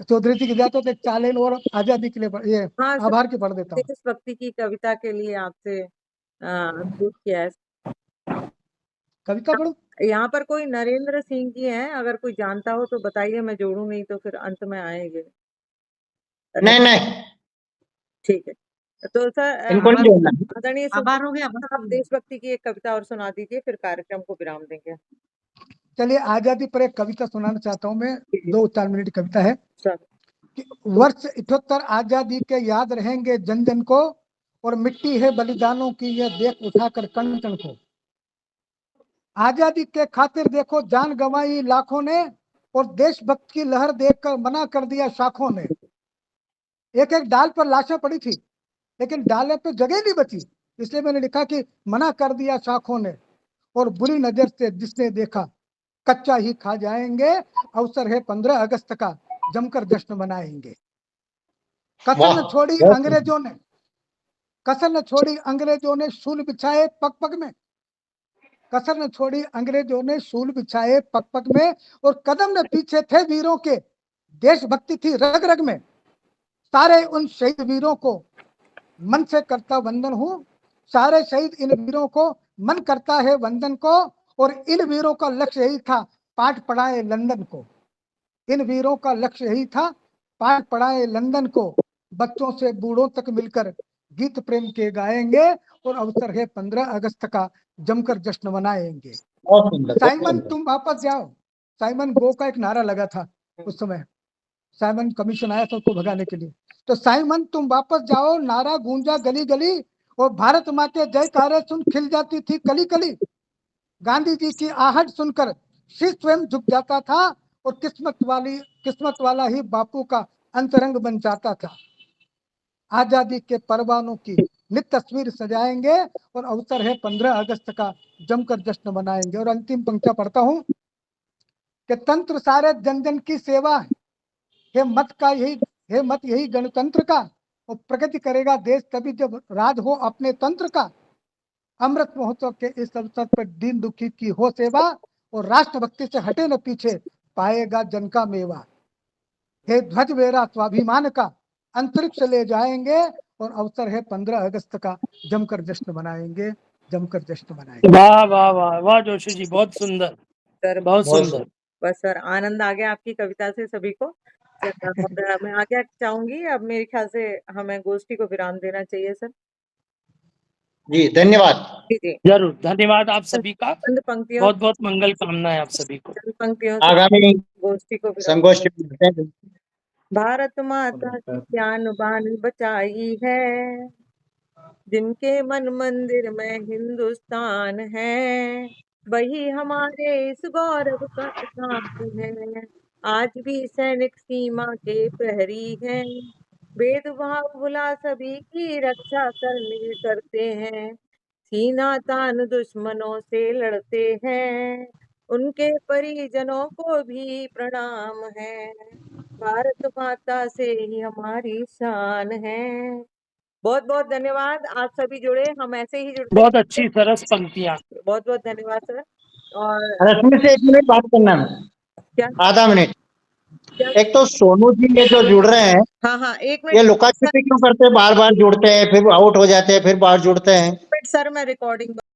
चौधरी जी की जाता तो एक चालेन और आजादी के लिए ये हाँ सर, आभार की पढ़ देता हूँ। देशभक्ति की कविता के लिए आपसे अनुरोध किया है। कविता पढ़ू? यहाँ पर कोई नरेंद्र सिंह जी हैं, अगर कोई जानता हो तो बताइए, मैं जोड़ू, नहीं तो फिर अंत में आएंगे। नहीं नहीं, ठीक है, तो सर इनको नहीं जोड़ना। आदरणीय आभार हो गया, आप देशभक्ति की एक कविता और सुना दीजिए, फिर कार्यक्रम को विराम देंगे। चलिए आजादी पर एक कविता सुनाना चाहता हूँ मैं, 2-4 मिनट की कविता है। सर कि वर्ष 78 आजादी के याद रहेंगे जन जन को, और मिट्टी है बलिदानों की यह देख उठाकर कण कण को। आजादी के खातिर देखो जान गंवाई लाखों ने, और देशभक्त की लहर देखकर मना कर दिया शाखों ने। एक एक डाल पर लाशें पड़ी थी, लेकिन डाले पे जगह नहीं बची, इसलिए मैंने लिखा कि मना कर दिया शाखों ने, और बुरी नजर से जिसने देखा कच्चा ही खा जाएंगे। अवसर है 15 अगस्त का, जमकर जश्न मनाएंगे। कसर न छोड़ी अंग्रेजों ने, कसर न छोड़ी अंग्रेजों ने शूल बिछाए पग पग में, कसर न छोड़ी अंग्रेजों ने शूल बिछाए पग पग में, और कदम न पीछे थे वीरों के, देशभक्ति थी रग रग में। सारे उन शहीद वीरों को मन से करता वंदन हूँ, सारे शहीद इन वीरों को मन करता है वंदन को, और इन वीरों का लक्ष्य यही था पाठ पढ़ाए लंदन को। इन वीरों का लक्ष्य यही था पाठ पढ़ाए लंदन को, बच्चों से बूढ़ों तक मिलकर गीत प्रेम के गाएंगे, और अवसर है 15 अगस्त का, जमकर जश्न मनाएंगे। साइमन तुम वापस जाओ, साइमन गो का एक नारा लगा था उस समय, साइमन कमीशन आया था उसको भगाने के लिए। तो साइमन तुम वापस जाओ नारा गूंजा गली गली, और भारत माँ के जयकारे सुन खिल जाती थी कली कली। गांधी जी की आहट सुनकर शीश स्वयं झुक जाता था, और किस्मत वाला ही बापू का अंतरंग बन जाता था। आजादी के परवानों की नित तस्वीर सजाएंगे, और अवसर है 15 अगस्त का, जमकर जश्न मनाएंगे। और अंतिम पंक्तियां पढ़ता हूं कि तंत्र सारे जन जन की सेवा है, मत यही गणतंत्र का, और प्रगति करेगा देश तभी जब राज हो अपने तंत्र का। अमृत महोत्सव के इस अवसर पर दीन दुखी की हो सेवा, और राष्ट्रभक्ति से हटे न पीछे पाएगा जन का मेवा। हे ध्वज मेरा स्वाभिमान का, अंतरिक्ष ले जाएंगे, और अवसर है 15 अगस्त का, जमकर जश्न मनाएंगे, जमकर जश्न मनाएंगे। वाह वाह वाह वाह जोशी जी, बहुत सुंदर सर बहुत सुंदर। बस सर आनंद आ गया आपकी कविता से सभी को। सर मैं आगे चाहूंगी, अब मेरे ख्याल से हमें गोष्ठी को विराम देना चाहिए सर। जी धन्यवाद। जी जरूर, धन्यवाद आप सभी का, चंद पंक्तियों बहुत बहुत मंगल कामनाएं आप सभी को। चंद पंक्तियों से आगामी गोष्ठी को विराम। संगोष्ठी भारत माता की ज्ञान बान बचाई है, जिनके मन मंदिर में हिंदुस्तान है, वही हमारे इस गौरव का साथ है। आज भी सैनिक सीमा के प्रहरी हैं, भेदभाव भुला सभी की रक्षा करते हैं, सीना तान दुश्मनों से लड़ते हैं, उनके परिजनों को भी प्रणाम है। भारत माता से ही हमारी शान है। बहुत बहुत धन्यवाद, आप सभी जुड़े, हम ऐसे ही जुड़ते। बहुत अच्छी सरस पंक्तियां। बहुत बहुत धन्यवाद सर। और रश्मि से 1 मिनट बात करना है, क्या आधा मिनट। क्या एक तो सोनू जी ये जो जुड़ रहे हैं, हाँ हाँ 1 ये मिनट लुका छिपी क्यों करते हैं? बार बार जुड़ते हैं, फिर आउट हो जाते हैं, फिर बाहर जुड़ते हैं। सर मैं रिकॉर्डिंग